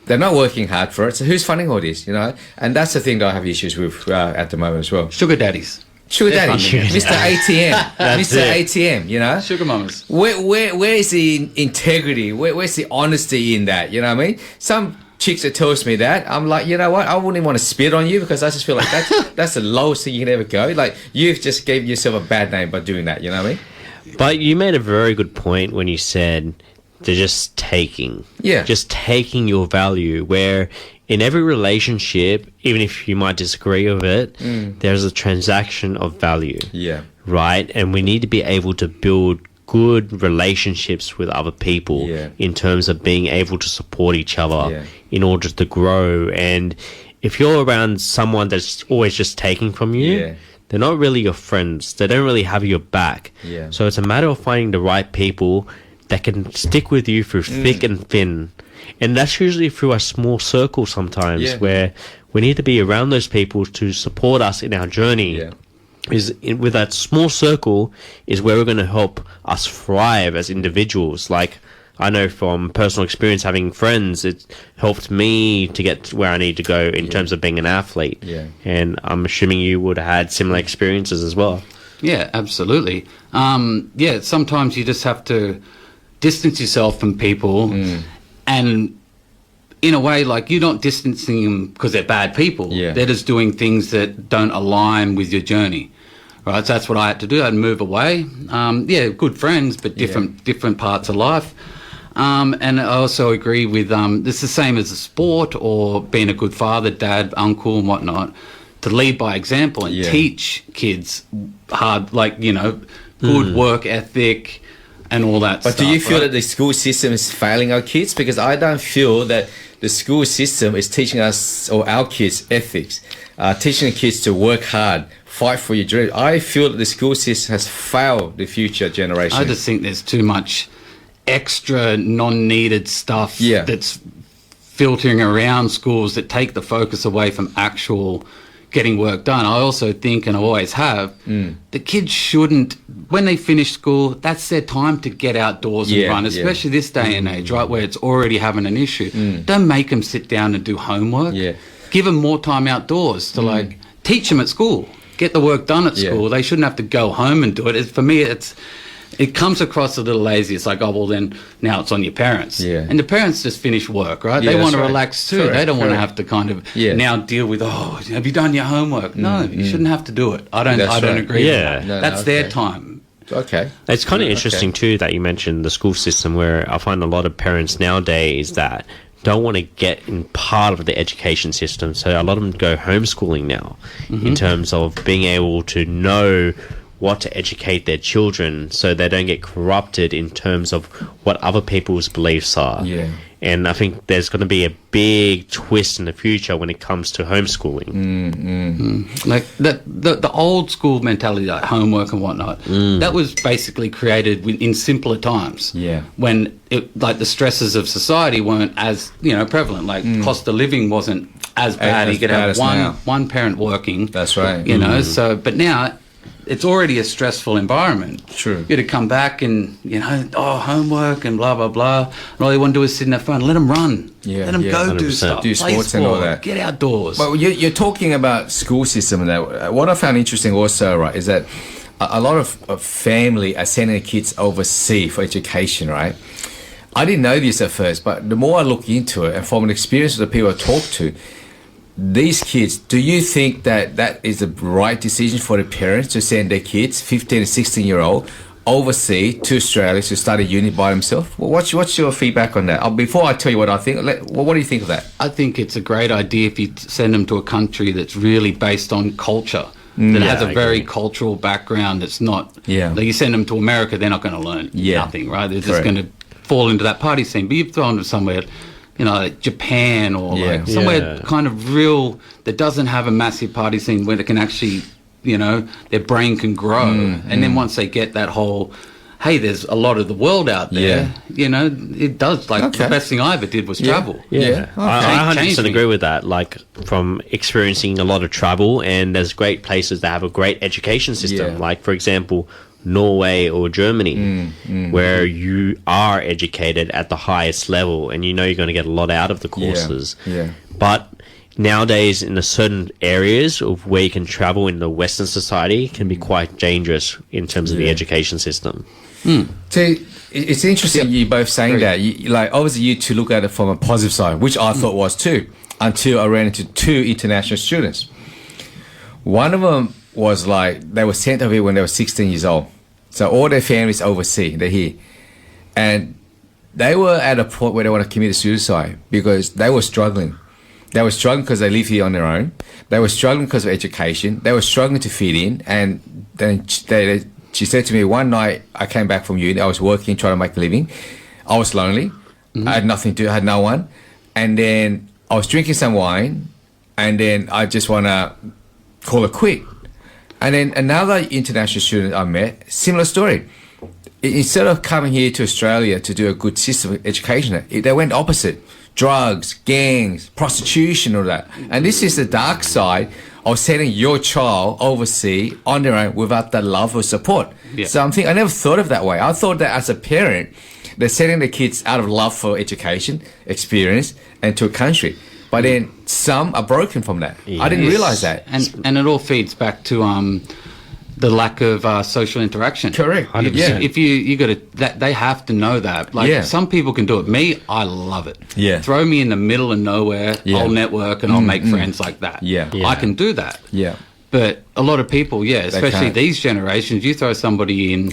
They're not working hard for it. So who's funding all this, you know? And that's the thing that I have issues with at the moment as well. Sugar daddies. Mr. ATM. Mr. ATM, you know? Sugar mamas. Where is the integrity? Where's the honesty in that? You know what I mean? Some chicks that tells me that, I'm like, you know what? I wouldn't even want to spit on you because I just feel like that's the lowest thing you can ever go. Like, you've just gave yourself a bad name by doing that, you know what I mean? But you made a very good point when you said they're just taking. Yeah. Just taking your value, where in every relationship, even if you might disagree with it, there's a transaction of value. Yeah. Right? And we need to be able to build good relationships with other people in terms of being able to support each other in order to grow. And if you're around someone that's always just taking from you, they're not really your friends. They don't really have your back. Yeah. So it's a matter of finding the right people that can stick with you through thick and thin. And that's usually through a small circle sometimes, where we need to be around those people to support us in our journey. With that small circle is where we're going to help us thrive as individuals. Like, I know from personal experience having friends, it helped me to get to where I need to go in terms of being an athlete. Yeah. And I'm assuming you would have had similar experiences as well. Yeah, absolutely. Sometimes you just have to distance yourself from people, and in a way, like, you're not distancing them because they're bad people. Yeah. They're just doing things that don't align with your journey. Right, so that's what I had to do. I'd move away. Good friends, but different parts of life. And I also agree with it's the same as a sport or being a good father, dad, uncle, and whatnot. To lead by example and teach kids good work ethic and all that But stuff. do you feel right? that the school system is failing our kids? Because I don't feel that the school system is teaching us or our kids ethics, teaching the kids to work hard, fight for your dream. I feel that the school system has failed the future generation. I just think there's too much extra non-needed stuff that's filtering around schools that take the focus away from actual getting work done. I also think, and I always have, the kids shouldn't, when they finish school, that's their time to get outdoors and run, especially this day and age, right, where it's already having an issue. Don't make them sit down and do homework. Give them more time outdoors to teach them at school. Get the work done at school. They shouldn't have to go home and do it. For me, it comes across a little lazy. It's like, oh, well, then now it's on your parents. And the parents just finish work, right? They want to relax too. They don't want to have to kind of now deal with, oh, have you done your homework? No, you shouldn't have to do it. I don't agree with that. That's their time. Okay. It's kind of interesting too that you mentioned the school system, where I find a lot of parents nowadays that don't want to get in part of the education system. So a lot of them go homeschooling now in terms of being able to know what to educate their children so they don't get corrupted in terms of what other people's beliefs are. And I think there's going to be a big twist in the future when it comes to homeschooling. Like the old school mentality, like homework and whatnot, that was basically created in simpler times. When the stresses of society weren't as prevalent. Like cost of living wasn't as bad. You could have one parent working. That's right. So but now it's already a stressful environment. True. You got to come back and, homework and blah, blah, blah. And all they want to do is sit in their phone. Let them run. Let them go 100%. do stuff. Do Play sports and all that. Get outdoors. Well, you're talking about school system and that. What I found interesting also, right, is that a lot of family are sending their kids overseas for education, right? I didn't know this at first, but the more I look into it and from an experience of the people I talk to, these kids, do you think that is the right decision for the parents to send their kids, 15 and 16-year-old, overseas to Australia to study uni by themselves? Well, what's your feedback on that? Before I tell you what I think, what do you think of that? I think it's a great idea if you send them to a country that's really based on culture, that has a very cultural background. That's not, like you send them to America, they're not going to learn nothing, right? They're just going to fall into that party scene. But you've thrown them somewhere, like Japan or somewhere kind of real that doesn't have a massive party scene where they can actually, their brain can grow. And then once they get that whole, hey, there's a lot of the world out there, it does. Like the best thing I ever did was travel. I 100% agree with that. Like from experiencing a lot of travel, and there's great places that have a great education system. Like, for example, Norway or Germany, where you are educated at the highest level and you're going to get a lot out of the courses. But nowadays, in the certain areas of where you can travel in the Western society, can be quite dangerous in terms of the education system. So it's interesting you both saying that. Obviously you two look at it from a positive side, which I thought was too, until I ran into two international students. One of them was they were sent over here when they were 16 years old. So all their families overseas, they're here. And they were at a point where they want to commit suicide because they were struggling. They were struggling because they live here on their own. They were struggling because of education. They were struggling to fit in. And then she said to me, one night I came back from uni. I was working, trying to make a living. I was lonely. I had nothing to do. I had no one. And then I was drinking some wine. And then I just want to call it quit. And then another international student I met, similar story. Instead of coming here to Australia to do a good system of education, they went opposite. Drugs, gangs, prostitution, all that. And this is the dark side of sending your child overseas on their own without the love or support. So I'm thinking, I never thought of that way. I thought that as a parent, they're sending the kids out of love for education, experience, and to a country. But then some are broken from that. I didn't realize that. And it all feeds back to the lack of social interaction. Correct. 100%. Yeah. If you got to, they have to know that. Like some people can do it. Me, I love it. Yeah. Throw me in the middle of nowhere. I'll network and I'll make friends like that. Yeah. I can do that. Yeah. But a lot of people, especially can't. these generations, you throw somebody in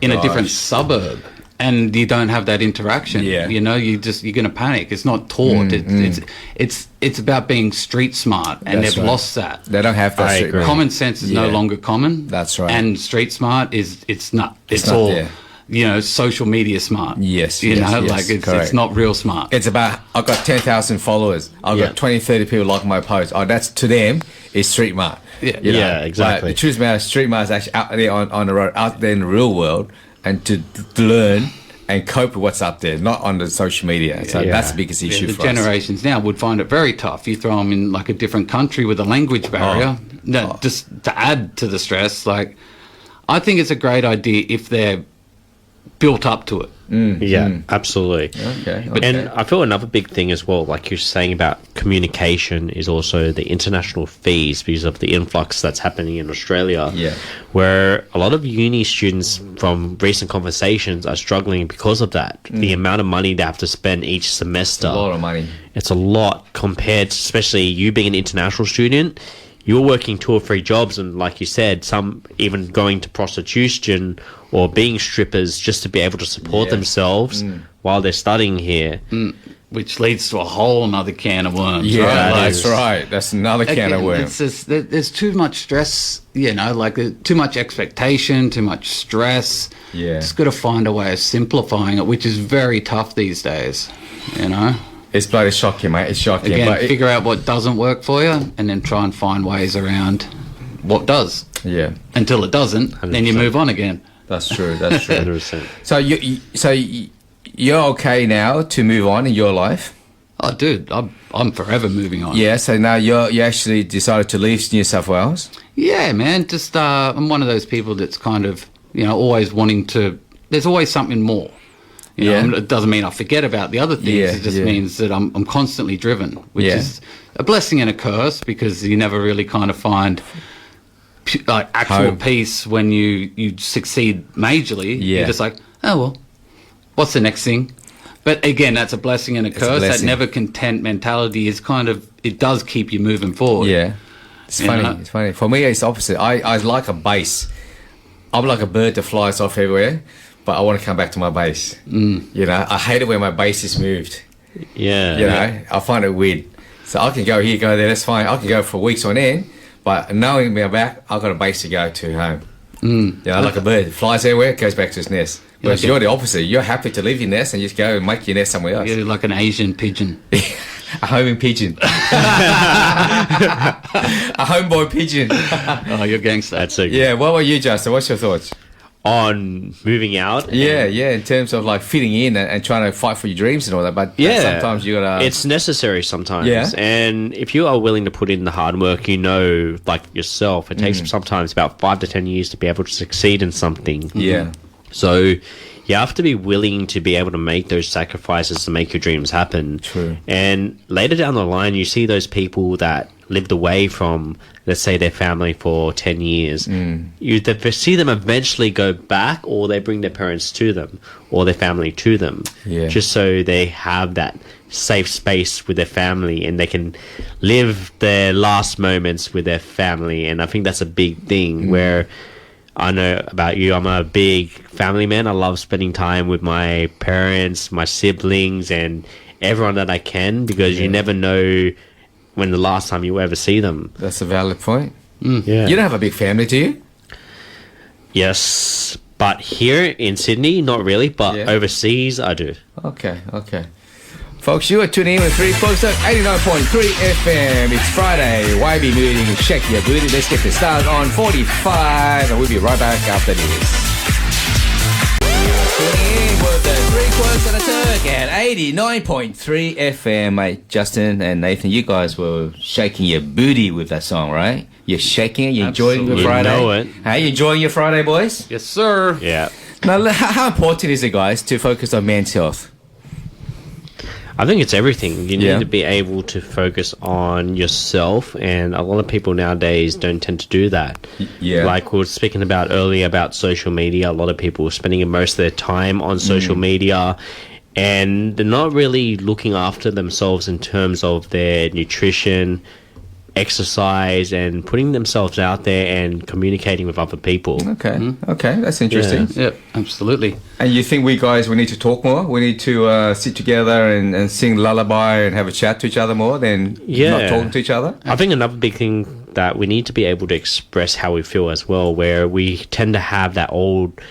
in a different suburb and you don't have that interaction. Yeah. You know, you're going to panic. It's not taught. It's about being street smart, and That's they've right. lost that. They don't have that. agree. Common sense is no longer common. That's right. And street smart it's not. It's not all there. you know, social media smart. Yes, you yes, know, yes, like it's correct. not real smart. It's about, I've got 10,000 followers. I've got 20, 30 people like my post. Oh, that's, to them, is street smart. Yeah. You know? Yeah, exactly. But the truth of the matter is, street smart is actually out there on the road, out there in the real world, and to learn and cope with what's up there, not on the social media. So that's the biggest issue the for generations now would find it very tough. You throw them in like a different country with a language barrier, just to add to the stress. Like, I think it's a great idea if they're built up to it. Absolutely. Okay. And I feel another big thing as well, like you're saying about communication, is also the international fees because of the influx that's happening in Australia. Yeah. Where a lot of uni students from recent conversations are struggling because of that. The amount of money they have to spend each semester. A lot of money. It's a lot compared to, especially you being an international student. You're working 2 or 3 jobs, and like you said, some even going to prostitution or being strippers just to be able to support themselves while they're studying here. Which leads to a whole nother can of worms. Yeah, right? that's right. That's another can of worms. It's just, there's too much stress, you know, like too much expectation, too much stress. Yeah. Just got to find a way of simplifying it, which is very tough these days, you know. It's bloody shocking, mate. It's shocking. Again, but figure out what doesn't work for you and then try and find ways around what does. Yeah. Until it doesn't, then you 100%. move on again. That's true. That's true. 100%. So you're okay now to move on in your life? Oh, dude, I'm forever moving on. Yeah. So now you actually decided to leave New South Wales. Yeah, man. Just I'm one of those people that's kind of, you know, always wanting to. There's always something more. You know, it doesn't mean I forget about the other things. Yeah, it just means that I'm constantly driven, which is a blessing and a curse because you never really kind of find like actual peace when you succeed majorly. Yeah. You're just like, oh well, what's the next thing? But again, that's a blessing and a curse. That never content mentality is kind of, it does keep you moving forward. Yeah. It's funny. know? It's funny. For me, it's opposite. I like a base. I'm like a bird that flies off everywhere, but I want to come back to my base. You know, I hate it when my base is moved. Yeah. You know, I find it weird. So I can go here, go there, that's fine. I can go for weeks on end, but knowing me back, I've got a base to go to home. You know, like a bird. It flies everywhere, goes back to its nest. Whereas you're the opposite. You're happy to leave your nest and just go and make your nest somewhere else. You're like an Asian pigeon. A homing pigeon. A homeboy pigeon. Oh, you're gangster. That's so good. Yeah, what about you, Justin? What's your thoughts? On moving out. Yeah, in terms of like fitting in and trying to fight for your dreams and all that. But sometimes you gotta. It's necessary sometimes. Yeah. And if you are willing to put in the hard work, you know, like yourself, it takes sometimes about 5 to 10 years to be able to succeed in something. Yeah. So you have to be willing to be able to make those sacrifices to make your dreams happen. True. And later down the line, you see those people that lived away from, let's say, their family for 10 years. You see them eventually go back, or they bring their parents to them or their family to them, just so they have that safe space with their family and they can live their last moments with their family. And I think that's a big thing where I know about you, I'm a big family man. I love spending time with my parents, my siblings, and everyone that I can, because you never know when the last time you ever see them. That's a valid point. Yeah. You don't have a big family, do you? Yes, but here in Sydney, not really, but overseas, I do. Okay. Folks, you are tuning in with 3 Quirks at 89.3 FM. It's Friday. YB meeting, shake your booty. Let's get the stars on 45, and we'll be right back after this. Tuning in with the 3 Quirks and a Turk at 89.3 FM. Mate, Justin and Nathan, you guys were shaking your booty with that song, right? You're shaking it. You're enjoying your You Friday. know it. Hey, you enjoying your Friday, boys? Yes, sir. Yeah. Now, how important is it, guys, to focus on men's health? I think it's everything. You need Yeah. to be able to focus on yourself, and a lot of people nowadays don't tend to do that. Yeah. Like we were speaking about earlier about social media, a lot of people are spending most of their time on social media, and they're not really looking after themselves in terms of their nutrition, exercise, and putting themselves out there and communicating with other people. Okay, okay, that's interesting. Yep, absolutely. And you think we need to talk more? We need to sit together and sing lullaby and have a chat to each other more than not talking to each other? I think another big thing that we need to be able to express how we feel as well, where we tend to have that old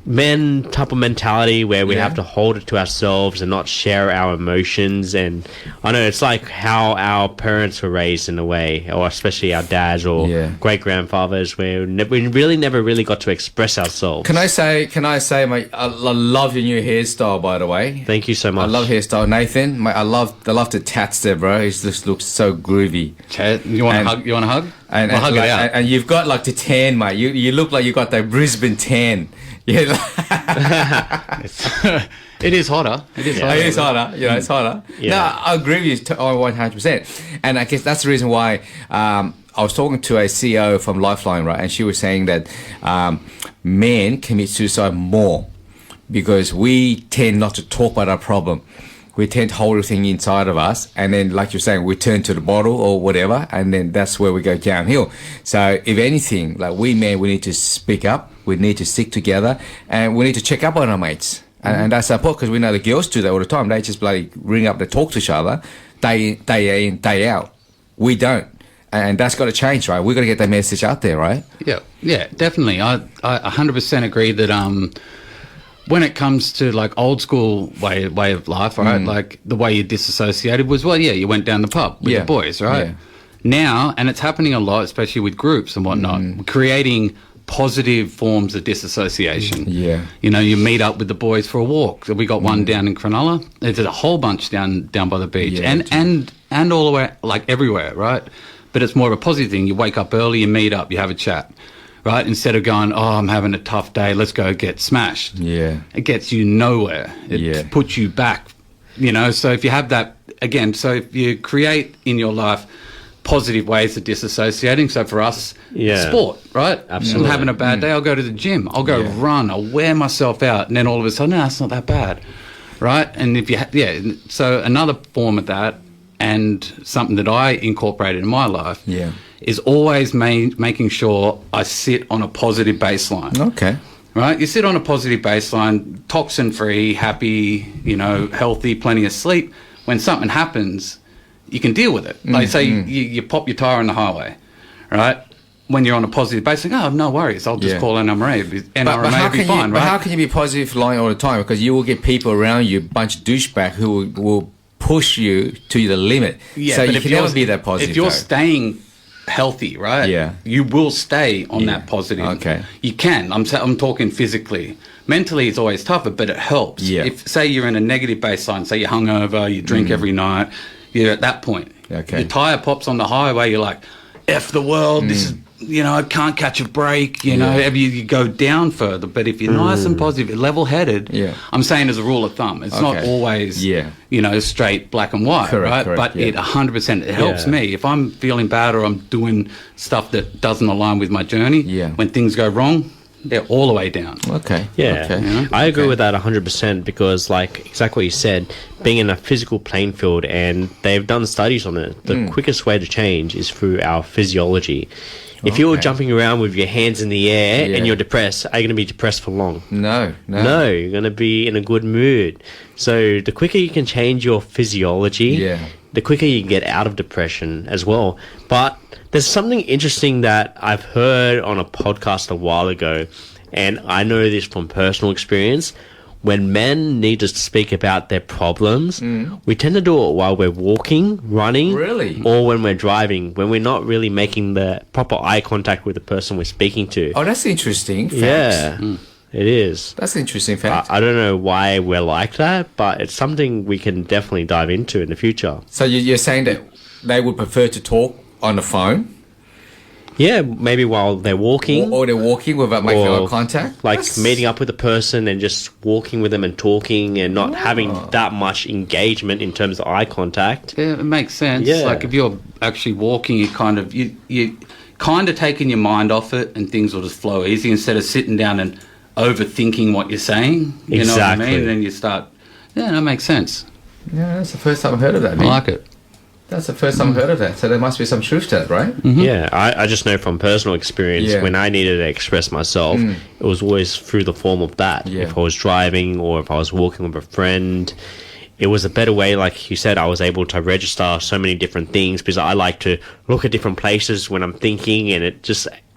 men type of mentality where we have to hold it to ourselves and not share our emotions. And I know it's like how our parents were raised in a way, or especially our dads or great grandfathers, where we really never really got to express ourselves. Can I say, mate, I love your new hairstyle, by the way. Thank you so much. I love hairstyle, Nathan. Mate, I love the tats there, bro. It just looks so groovy. Chad, you want a hug? You want a hug? And, I'll hug it out. And you've got like the tan, mate. You look like you got the Brisbane tan. Yeah, it is hotter. It is hotter. It is hotter. You know, it's hotter. Yeah. No, I agree with you 100%. And I guess that's the reason why I was talking to a CEO from Lifeline, right? And she was saying that men commit suicide more because we tend not to talk about our problem. We tend to hold everything inside of us, and then, like you're saying, we turn to the bottle or whatever, and then that's where we go downhill. So, if anything, like we men, we need to speak up, we need to stick together, and we need to check up on our mates. And that's important, because we know the girls do that all the time. They just bloody ring up to talk to each other day in, day out. We don't. And that's got to change, right? We've got to get that message out there, right? Yeah, definitely. I 100% agree that when it comes to like old school way of life, right? Like the way you disassociated was, you went down the pub with the boys, right? Yeah. Now, and it's happening a lot, especially with groups and whatnot, creating positive forms of disassociation. Yeah. You know, you meet up with the boys for a walk. We got one down in Cronulla. There's a whole bunch down by the beach, and all the way, like everywhere, right? But it's more of a positive thing. You wake up early, you meet up, you have a chat. Right? Instead of going, I'm having a tough day, let's go get smashed. Yeah. It gets you nowhere. It puts you back, you know. So if you have that, again, so if you create in your life positive ways of disassociating, so for us, sport, right? Absolutely. I'm having a bad day, I'll go to the gym, I'll go run, I'll wear myself out, and then all of a sudden, no, it's not that bad, right? And if you, so another form of that, and something that I incorporated in my life, is always making sure I sit on a positive baseline. Okay. Right? You sit on a positive baseline, toxin-free, happy, you know, healthy, plenty of sleep. When something happens, you can deal with it. Like, say you pop your tyre on the highway, right? When you're on a positive baseline, no worries, I'll just call NRMA. NRMA will be fine, right? But how can you be positive lying all the time? Because you will get people around you, a bunch of douchebag who will push you to the limit. So you can never be that positive. If you're staying healthy, right? You will stay on that positive. Okay. You can. I'm talking physically. Mentally, it's always tougher, but it helps. If, say, you're in a negative baseline, say you're hungover, you drink every night, you're at that point. Okay. Your tyre pops on the highway, you're like, F the world, this is, you know, I can't catch a break, you know, you go down further. But if you're nice and positive, level-headed, I'm saying as a rule of thumb, it's not always, you know, straight black and white, right? But it 100%, it helps me. If I'm feeling bad or I'm doing stuff that doesn't align with my journey, when things go wrong, they're all the way down. Okay. Yeah. Okay. You know? I agree with that 100% because, like, exactly what you said, being in a physical playing field, and they've done studies on it, the quickest way to change is through our physiology. If you're jumping around with your hands in the air and you're depressed, are you going to be depressed for long? No. No, you're going to be in a good mood. So the quicker you can change your physiology, the quicker you can get out of depression as well. But there's something interesting that I've heard on a podcast a while ago, and I know this from personal experience. When men need to speak about their problems, we tend to do it while we're walking, running, or when we're driving, when we're not really making the proper eye contact with the person we're speaking to. Oh, that's interesting. Facts. Yeah, it is. That's an interesting fact. I don't know why we're like that, but it's something we can definitely dive into in the future. So you're saying that they would prefer to talk on the phone Yeah, maybe while they're walking. Or they're walking without making Or, eye contact? Like meeting up with a person and just walking with them and talking and not having that much engagement in terms of eye contact. Yeah, it makes sense. Yeah. Like if you're actually walking, you kind of taking your mind off it, and things will just flow easy instead of sitting down and overthinking what you're saying. You know what I mean? And then you start. Yeah, that makes sense. Yeah, that's the first time I've heard of that. I like it. That's the first time I've heard of that. So there must be some truth to it, right? Yeah, I just know from personal experience, when I needed to express myself, it was always through the form of that. Yeah. If I was driving or if I was walking with a friend, it was a better way. Like you said, I was able to register so many different things because I like to look at different places when I'm thinking, and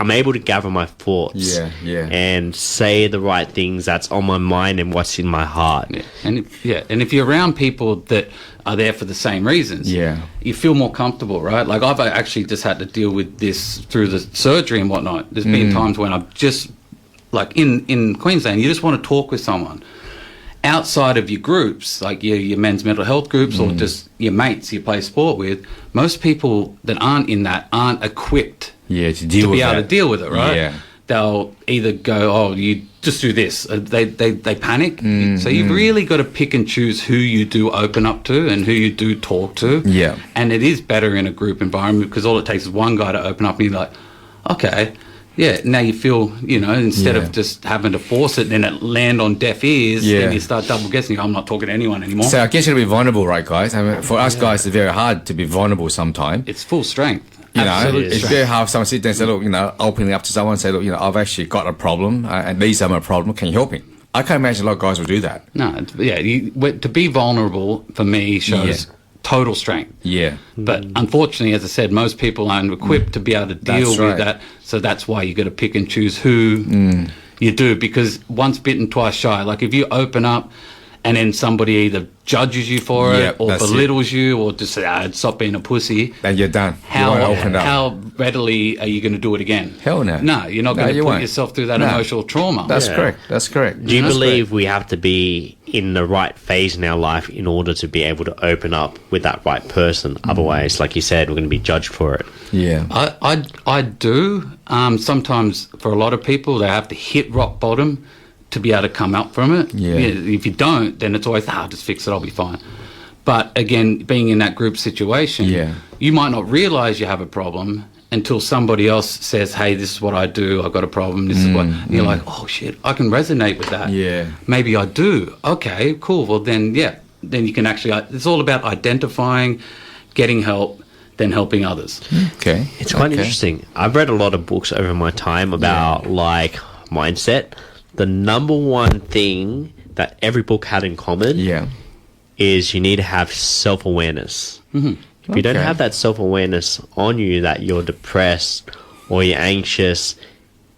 I'm able to gather my thoughts and say the right things that's on my mind and what's in my heart. Yeah. And if you're around people that are there for the same reasons, you feel more comfortable, right? Like I've actually just had to deal with this through the surgery and whatnot. There's been times when I've just, like in Queensland, you just want to talk with someone outside of your groups, like your men's mental health groups or just your mates you play sport with. Most people that aren't in that aren't equipped to be able to deal with it, right? Yeah. They'll either go, oh, you just do this. They panic. So you've really got to pick and choose who you do open up to and who you do talk to. Yeah. And it is better in a group environment because all it takes is one guy to open up and you're like, okay, yeah, now you feel, instead of just having to force it and then it land on deaf ears, then you start double guessing, I'm not talking to anyone anymore. So I guess you'll be vulnerable, right, guys? I mean, for us guys, it's very hard to be vulnerable sometimes. It's full strength. It's very hard for someone to sit there and say, look, opening up to someone and say, look, I've actually got a problem and these are my problem. Can you help me? I can't imagine a lot of guys will do that. No, to be vulnerable for me shows total strength. Yeah. But unfortunately, as I said, most people aren't equipped to be able to deal with that. So that's why you got to pick and choose who you do, because once bitten, twice shy. Like if you open up and then somebody either judges you for it or belittles you or just say, stop being a pussy. And you're done. How readily are you going to do it again? Hell no. No, you're not going to put yourself through that emotional trauma. That's correct. Do you believe we have to be in the right phase in our life in order to be able to open up with that right person? Otherwise, like you said, we're going to be judged for it. Yeah. I do. Sometimes for a lot of people, they have to hit rock bottom to be able to come up from it. Yeah. If you don't, then it's always, I'll just fix it, I'll be fine. But again, being in that group situation, you might not realise you have a problem until somebody else says, hey, this is what I do, I've got a problem, this is what... And you're like, oh, shit, I can resonate with that. Yeah. Maybe I do. Okay, cool. Well, then you can actually... It's all about identifying, getting help, then helping others. Okay. It's quite interesting. I've read a lot of books over my time about, mindset. The number one thing that every book had in common is you need to have self-awareness. If you don't have that self-awareness on you, that you're depressed or you're anxious,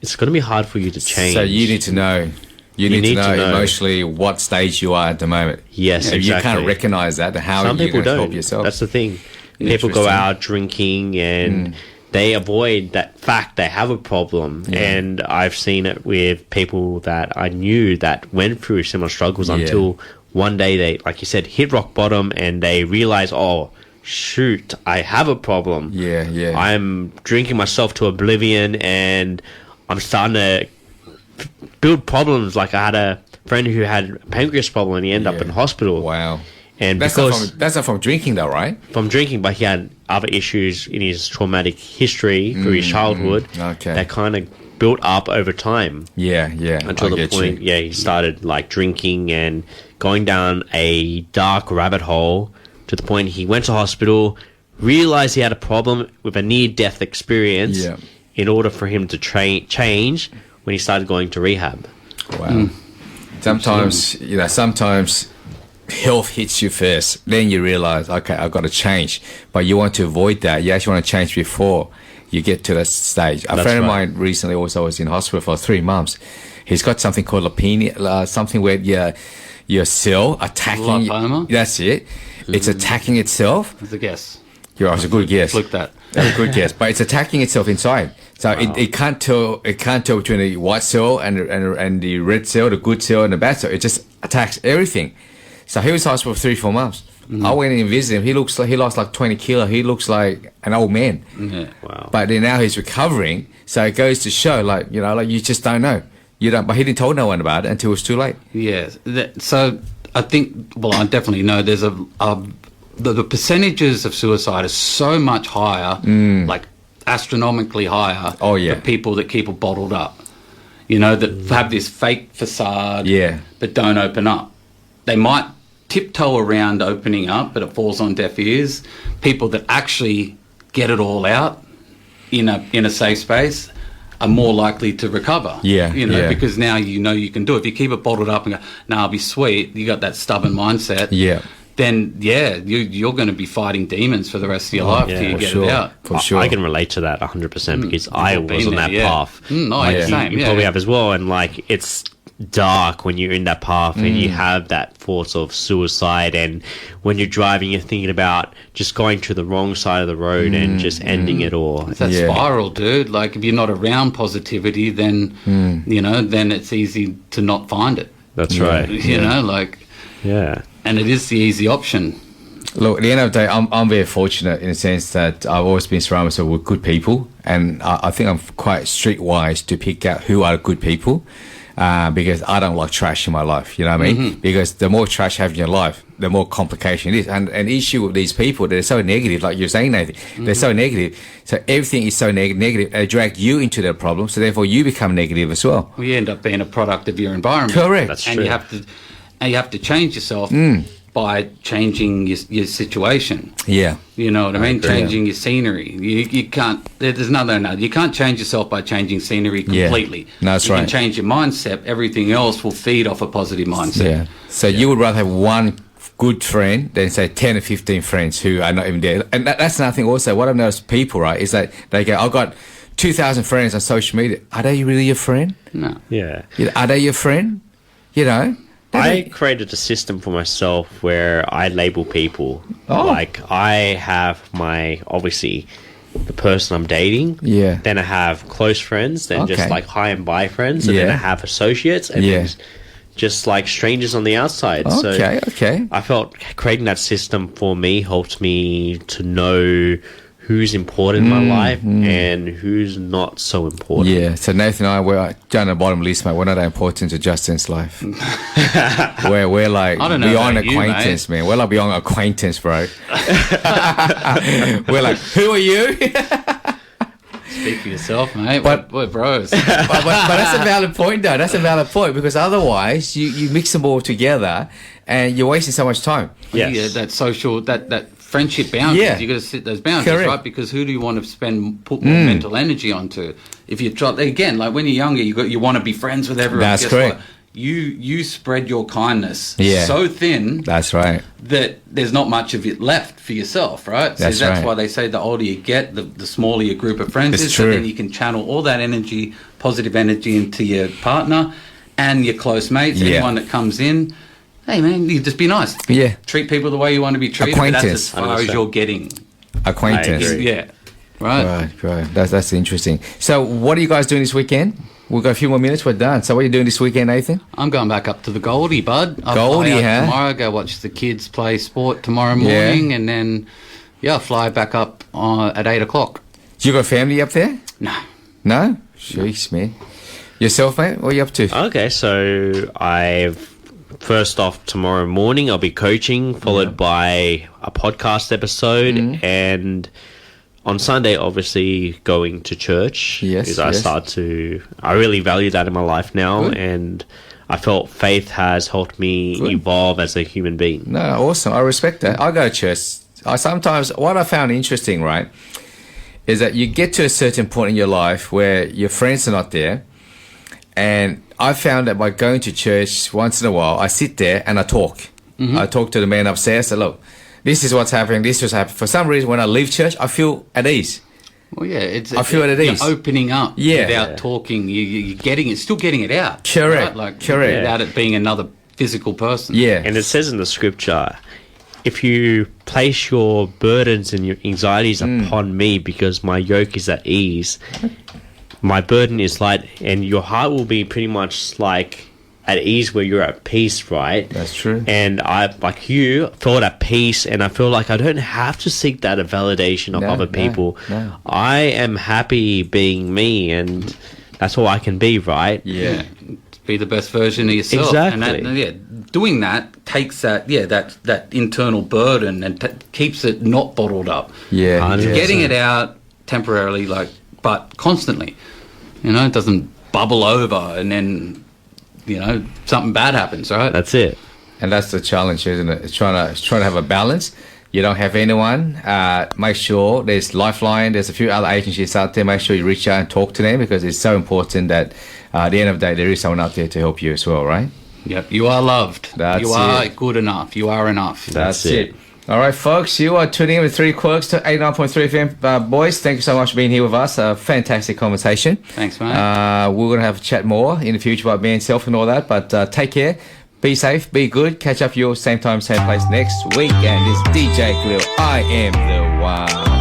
it's going to be hard for you to change. So you need to know. You need to know emotionally what stage you are at the moment. Yes, exactly. If you can't recognize that, how are you going to help yourself? That's the thing. People go out drinking and... they avoid that fact they have a problem. And I've seen it with people that I knew that went through similar struggles until one day they, like you said, hit rock bottom and they realize, oh, shoot, I have a problem. I'm drinking myself to oblivion and I'm starting to build problems. Like I had a friend who had a pancreas problem and he ended up in hospital. Wow. And that's not from drinking though, right? From drinking, but he had other issues in his traumatic history through his childhood that kind of built up over time. Until the point, he started like drinking and going down a dark rabbit hole to the point he went to hospital, realized he had a problem with a near-death experience in order for him to change when he started going to rehab. Wow. Sometimes health hits you first, then you realize, okay, I've got to change. But you want to avoid that. You actually want to change before you get to that stage. A friend of mine recently also was in hospital for 3 months. He's got something called leukemia, something where your cell attacking... Lymphoma? That's it. It's attacking itself. That's a guess. It's a good guess. Look that. That's a good guess. But it's attacking itself inside. So it can't tell between the white cell and the red cell, the good cell and the bad cell. It just attacks everything. So he was in hospital for 3-4 months. I went in and visited him. He lost like 20 kilo. He looks like an old man. Yeah. Wow. But then now he's recovering. So it goes to show, like, you know, like you just don't know. You don't. But he didn't tell no one about it until it was too late. Yes. So I think, well, I definitely know there's the percentages of suicide is so much higher, like astronomically higher. Oh, yeah. For people that keep it bottled up. You know, that have this fake facade, but don't open up. They might tiptoe around opening up, but it falls on deaf ears. People that actually get it all out in a safe space are more likely to recover. Yeah, you know, yeah. because now you know you can do it. If you keep it bottled up and go, "No, I'll be sweet," you got that stubborn mindset. Yeah. Then you're going to be fighting demons for the rest of your life till you get it out. For sure. I can relate to that 100% because I You've was been on that there, yeah. path. Same, You probably have as well, and like it's dark when you're in that path and you have that thoughts of suicide, and when you're driving you're thinking about just going to the wrong side of the road and just ending it all. It's that spiral, dude. Like if you're not around positivity, then you know, then it's easy to not find it. That's right. You know, like and it is the easy option. Look, at the end of the day, I'm very fortunate in the sense that I've always been surrounded myself with good people, and I think I'm quite streetwise to pick out who are good people, because I don't like trash in my life, you know what I mean? Because the more trash you have in your life, the more complication it is. And an issue with these people, they're so negative, like you're saying, Nathan, they're so negative. So everything is so negative, they drag you into their problem, so therefore you become negative as well. Well, you end up being a product of your environment. Correct. That's and true. you have to change yourself by changing your situation. Yeah. You know what I mean? agree. Changing your scenery. You can't. There's another. You can't change yourself by changing scenery completely. No, that's you right. can change your mindset. Everything else will feed off a positive mindset. Yeah. So you would rather have one good friend than say 10 or 15 friends who are not even there. And that's another thing also. What I've noticed people, right, is that they go, I've got 2,000 friends on social media. Are they really your friend? No. Yeah. Are they your friend? You know? I created a system for myself where I label people. Like I have obviously the person I'm dating. Yeah. Then I have close friends. Then just like hi and bye friends. And then I have associates. And then just like strangers on the outside. Okay. I felt creating that system for me helped me to know who's important in my life and who's not so important. Yeah, so Nathan and I, we're down the bottom list, mate. We're not that important to Justin's life. we're like I don't know beyond about you, acquaintance, man. We're like beyond acquaintance, bro. We're like, who are you? Speak for yourself, mate. But- We're bros. but that's a valid point, though. That's a valid point, because otherwise you mix them all together and you're wasting so much time. Yes. Yeah, that social, that friendship boundaries. Yeah. You got to set those boundaries, Correct. right? Because who do you want to put more mental energy onto? If you try again, like when you're younger, you want to be friends with everyone. That's Guess correct. what? You spread your kindness Yeah. so thin That's right. that there's not much of it left for yourself, right? So That's that's right. why they say the older you get, the smaller your group of friends It's is. true. So then you can channel all that energy, positive energy, into your partner and your close mates. Yeah. Anyone that comes in, hey man, you just be nice. Yeah. Treat people the way you want to be treated. But that's as Acquaintance. far as 100%. you're getting. Acquaintance. I agree. Yeah. Right. Right. That's interesting. So what are you guys doing this weekend? We've got a few more minutes, we're done. So what are you doing this weekend, Nathan? I'm going back up to the Goldie, bud. I'll Goldie, fly out huh? tomorrow, go watch the kids play sport tomorrow morning, and then, I'll fly back up at 8 o'clock. Do you got family up there? No. No? Jeez, man. Yourself, mate? What are you up to? Okay, so first off tomorrow morning I'll be coaching, followed by a podcast episode, and on Sunday obviously going to church. Yes, because yes. I really value that in my life now. Good. And I felt faith has helped me evolve as a human being. No, awesome. I respect that. I go to church. Sometimes what I found interesting, right, is that you get to a certain point in your life where your friends are not there. And I found that by going to church once in a while, I sit there and I talk. I talk to the man upstairs. I say, look, this is what's happening. This was happening. For some reason, when I leave church, I feel at ease. Well, yeah, I feel at ease. You're opening up Yeah. without talking. You're getting it, still getting it out. Correct, Right? Like, correct. without it being another physical person. Yeah. And it says in the scripture, if you place your burdens and your anxieties upon me, because my yoke is at ease, my burden is light, and your heart will be pretty much like at ease, where you're at peace, right? That's true. And I, like you, felt at peace, and I feel like I don't have to seek that validation of other people. No. I am happy being me, and that's all I can be, right? Yeah. Be the best version of yourself. Exactly. And that, doing that takes that internal burden and keeps it not bottled up. Yeah. 100%. Getting it out temporarily, but constantly. It doesn't bubble over and then, something bad happens, right? That's it. And that's the challenge, isn't it? It's trying to have a balance. You don't have anyone. Make sure there's Lifeline. There's a few other agencies out there. Make sure you reach out and talk to them, because it's so important that at the end of the day, there is someone out there to help you as well, right? Yep. You are loved. That's you are it. good enough. You are enough. That's it. All right, folks, you are tuning in with 3 Quirks to 89.3 FM. Boys, thank you so much for being here with us. A fantastic conversation. Thanks, mate. We're going to have a chat more in the future about being self and all that, but take care. Be safe, be good. Catch up you same time, same place next week. And it's DJ Khalil. I am the one.